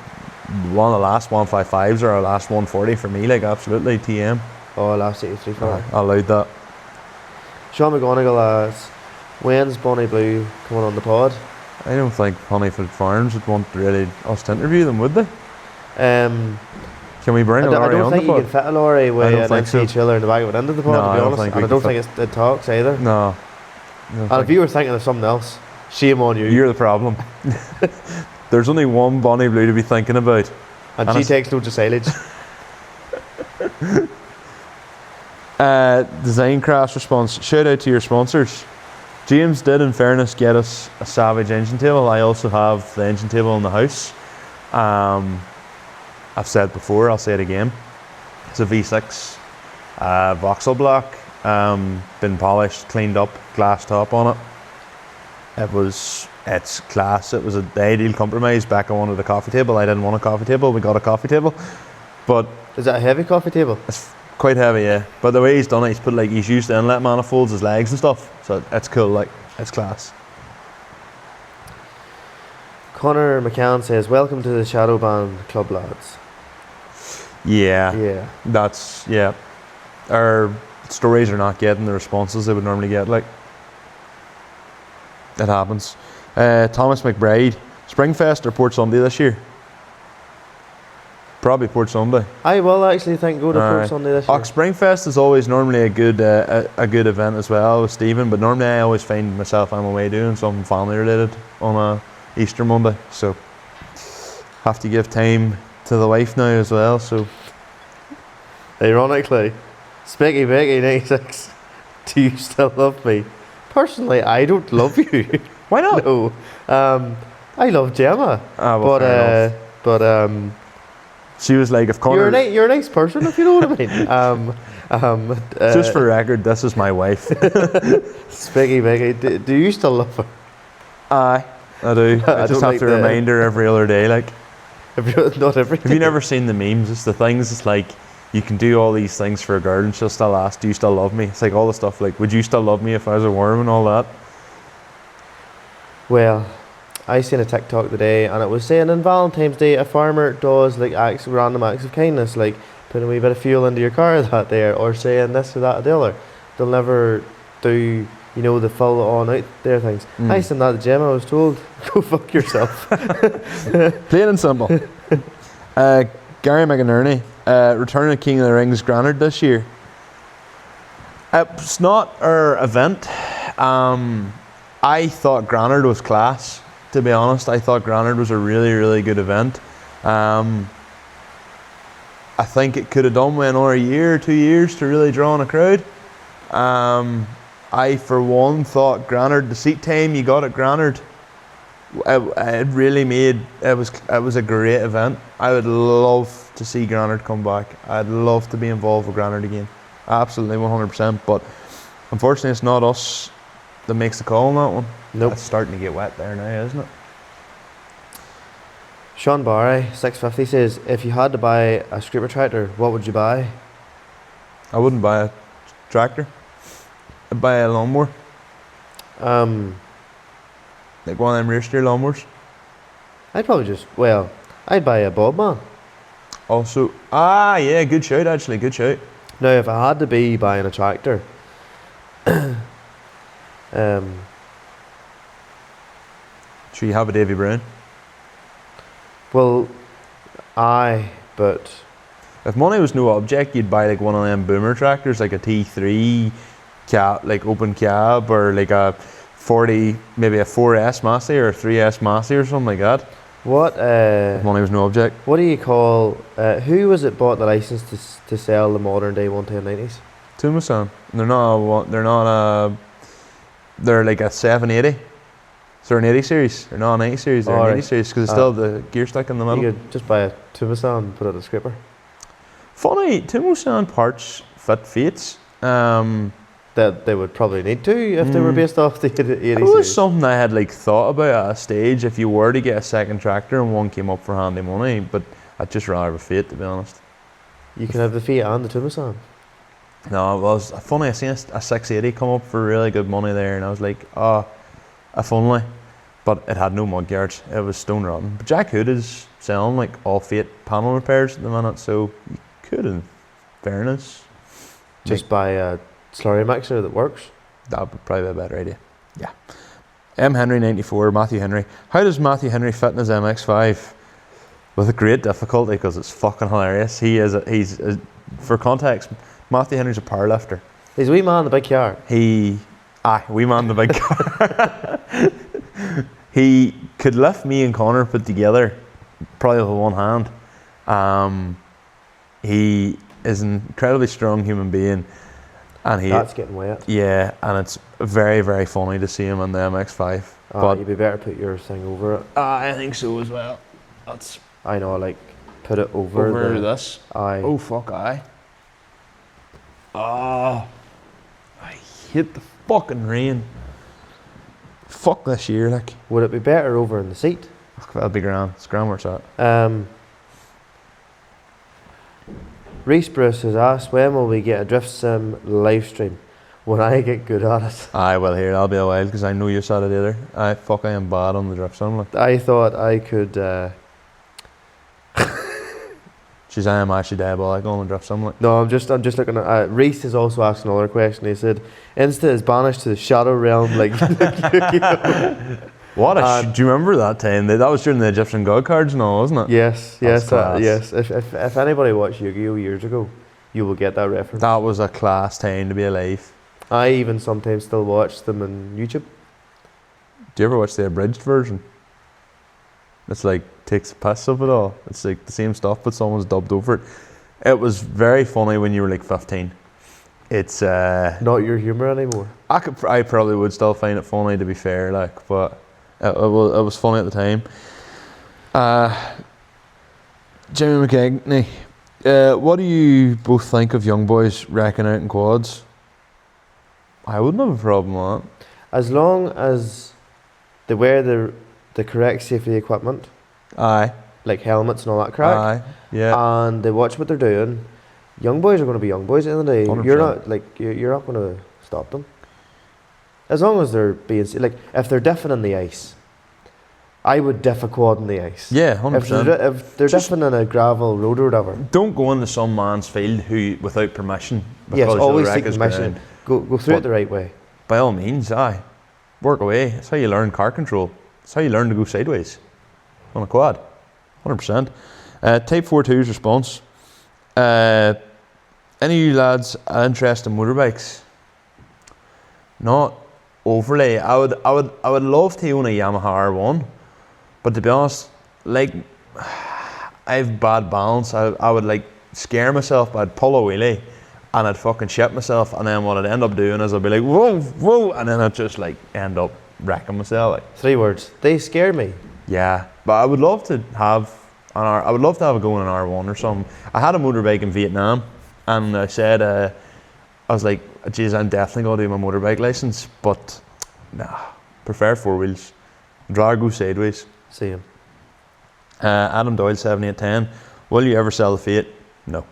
one of the last 155s or a last 140 for me, like absolutely TM. Oh, last 83 for I allowed that. Sean McGonigal asks, when's Bonnie Blue coming on the pod? I don't think Honeyfield Farms would want really us to interview them, would they? Um, Can we bring a I lorry don't on the think you pod? can fit a lorry with don't an think MC so. chiller in the back of it into the pod, No, to I be don't honest. think And we I don't can think it talks either. No. And if you were thinking of something else, shame on you. You're the problem. There's only one Bonnie Blue to be thinking about. and and she it's- takes loads of silage. Design Crash response: shout out to your sponsors. James did, in fairness, get us a Savage engine table. I also have the engine table in the house. I've said before, I'll say it again. It's a V6 voxel block, been polished, cleaned up, glass top on it. It's class. It was the ideal compromise. Becca wanted a coffee table. I didn't want a coffee table. We got a coffee table, but Is that a heavy coffee table? it's quite heavy, yeah. But the way he's done it, he's used the inlet manifolds as legs and stuff. So it's cool, like it's class. Connor McCann says, welcome to the Shadow Band Club, lads. Yeah, Yeah. that's Our stories are not getting the responses they would normally get. Like it happens. Thomas McBride, Springfest or Port Sunday this year? Probably Port Sunday. I will actually think go to Port Sunday this year. Springfest is always normally a good event as well with Stephen, but normally I always find myself I'm away doing something family related on a Easter Monday, so have to give time to the wife now as well. So Ironically, Spicky Becky 96, do you still love me? Personally, I don't love you. why not? No. I love Gemma. Well, fair enough. but She was like, if Connor, you're a nice person, if you know what I mean. just for record, this is my wife. Spicky Becky, do you still love her? Aye, I do. I I just don't have like to the- remind her every other day, like. Not everything. Have you never seen the memes? It's the things. It's like you can do all these things for a girl, and she'll still ask, "Do you still love me?" It's like all the stuff like, "Would you still love me if I was a worm?" and all that. Well, I seen a TikTok today, and it was saying on Valentine's Day, a farmer does like random acts of kindness, like putting a wee bit of fuel into your car that day, or saying this or that or the other. They'll never do, you know, the full on out there things. I seen that at the gym. I was told, go fuck yourself. Plain and simple. Gary McInerney, returning of King of the Rings Granard this year. It's not our event. I thought Granard was class, to be honest. I thought Granard was a really, really good event. I think it could have done with another year or 2 years to really draw in a crowd. I, for one, thought Granard, the seat time you got at Granard, it really made, it was a great event. I would love to see Granard come back. I'd love to be involved with Granard again. Absolutely, 100%. But unfortunately, it's not us that makes the call on that one. Nope. It's starting to get wet there now, isn't it? Sean Barry, 650, says, if you had to buy a scraper tractor, what would you buy? I wouldn't buy a tractor. I'd buy a lawnmower. Like one of them rear steer lawnmowers. I'd probably I'd buy a Bobman. Also, yeah, good shout actually, good shout. Now, if I had to be buying a tractor, Should you have a Davy Brown? well, but If money was no object, you'd buy like one of them boomer tractors, like a T3 cab, like open cab, or like a 40, maybe a 4S Massey or a 3S Massey or something like that. what If money was no object. what do you call, who was it bought the license to sell the modern day 11090s? Tumasan. They're like a 780. So they're an 80 series. They're not an 80 series, they're an 80 series because it's still the gear stick in the middle. You could just buy a Tumasan and put it in a scraper. Funny, Tumasan parts fit Fates. That they would probably need to if they were based off the 80 It was series. something I had like thought about at a stage if you were to get a second tractor and one came up for handy money, but I'd just rather have a Fate, to be honest. You can have the Fiat and the Tumasan. No, it was funny. I seen a 680 come up for really good money there, and I was like, if only. But it had no mud guards. It was stone rotten. But Jack Hood is selling like all Fate panel repairs at the minute, so you could, in fairness, Just buy a slurry mixer that works. that would probably be a better idea. Yeah. M. Henry 94, Matthew Henry. How does Matthew Henry fit in his MX5? With a great difficulty, because it's fucking hilarious. For context, Matthew Henry's a powerlifter. He's a wee man in the big car. We man the big car. He could lift me and Connor put together, probably with one hand. He is an incredibly strong human being, and That's getting wet. yeah, and it's very, very funny to see him on the MX5. But You'd be better put your thing over it. I think so as well. That's I know, like put it over, this. Aye. Oh fuck! I hate the fucking rain. Fuck this year, like. Would it be better over in the seat? That'll be grand. It's grand where it's at. Reese Bruce has asked, when will we get a Drift Sim live stream? When I get good at it. Aye, well here, that'll be a while because I know you're sad at either. I am bad on the drift sim. Like. I thought I could. Jeez, I am actually diabolic on the drift sim. Like. No, I'm just looking at. Reese has also asked another question. He said, Insta is banished to the shadow realm like Yu-Gi-Oh. What do you remember that time? That was during the Egyptian god cards and all, wasn't it? Yes, That's class. yes. If anybody watched Yu-Gi-Oh years ago, you will get that reference. That was a class time to be alive. I even sometimes still watch them on YouTube. Do you ever watch the abridged version? It's like takes the piss of it all. It's like the same stuff, but someone's dubbed over it. It was very funny when you were like 15. It's Not your humour anymore. I probably would still find it funny, to be fair, like, but it was funny at the time. Jimmy McKegney, what do you both think of young boys wrecking out in quads? I wouldn't have a problem with that. As long as they wear the correct safety equipment, Aye. like helmets and all that crack. Aye, yeah. And they watch what they're doing. Young boys are going to be young boys at the end of the day. 100%. You're not like you're not going to stop them. As long as they're being like, if they're diffing in the ice, I would diff a quad in the ice. Yeah, 100%. If they're diffing in a gravel road or whatever. Don't go into some man's field who without permission. Yes, because always the wreck seek is permission. ground. Go through But- it the right way. By all means, aye. Work away. That's how you learn car control. That's how you learn to go sideways on a quad. 100%. Type 42's response. Any of you lads are interested in motorbikes? Not overly. I would love to own a Yamaha R1, but to be honest, like I have bad balance. I would like scare myself, but I'd pull a wheelie and I'd fucking shit myself, and then what I'd end up doing is I'd be like whoa, whoa, and then I'd just like end up wrecking myself. Like, 3 words. They scare me. yeah, but I would love to have I would love to have a go in an R1 or something. I had a motorbike in Vietnam, and I said, I was like, geez, I'm definitely going to do my motorbike license, but nah, prefer 4 wheels. I'd rather go sideways. Same. Adam Doyle 7810. Will you ever sell the Fiat? No.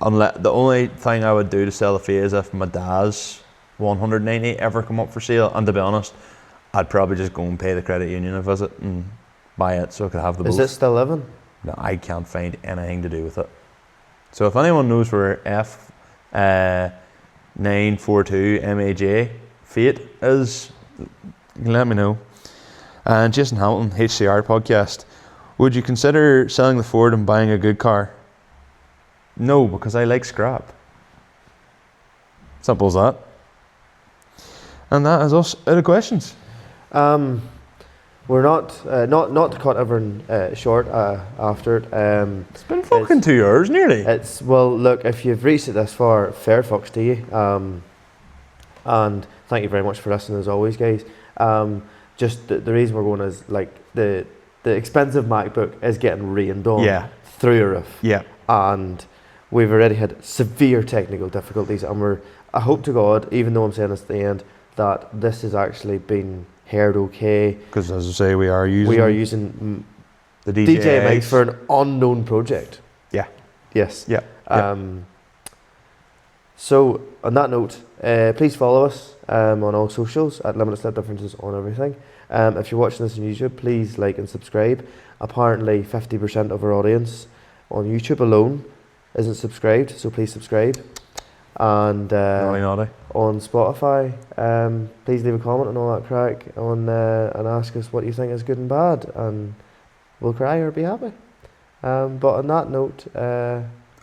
Unless the only thing I would do to sell the Fiat is if my dad's 190 ever come up for sale, and to be honest, I'd probably just go and pay the credit union a visit and buy it so I could have the both. Is it still living? No, I can't find anything to do with it. So if anyone knows where F 942 MAJ Fiat is, you can let me know. And Jason Hamilton, HCR podcast. Would you consider selling the Ford and buying a good car? No, because I like scrap. Simple as that. And that is us out of questions. We're not to cut everyone short after it. It's been fucking 2 hours nearly. It's well, look, if you've reached it this far, fair fucks to you. And thank you very much for listening as always, guys. Just the reason we're going is like the expensive MacBook is getting rained on through a roof. Yeah. And we've already had severe technical difficulties, and I hope to God, even though I'm saying this at the end, that this has actually been heard okay. Because as I say, we are using the DJ mics for an unknown project. Yeah. Yes. Yeah. So on that note, please follow us on all socials at Limited Slip Differences on everything. If you're watching this on YouTube, please like and subscribe. Apparently 50% of our audience on YouTube alone isn't subscribed, so please subscribe. And naughty. on Spotify, please leave a comment and all that crack and ask us what you think is good and bad, and we'll cry or be happy. But on that note,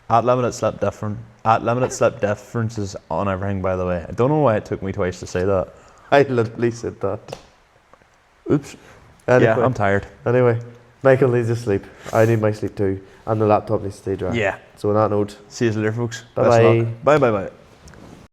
At Limited Slip Differences on everything, by the way. I don't know why it took me twice to say that. I literally said that. Oops. Anyway, Yeah, I'm tired. Anyway, Michael needs to sleep. I need my sleep too, and the laptop needs to stay dry. Yeah. So on that note, See you later, folks. Bye Best of bye. luck. Bye.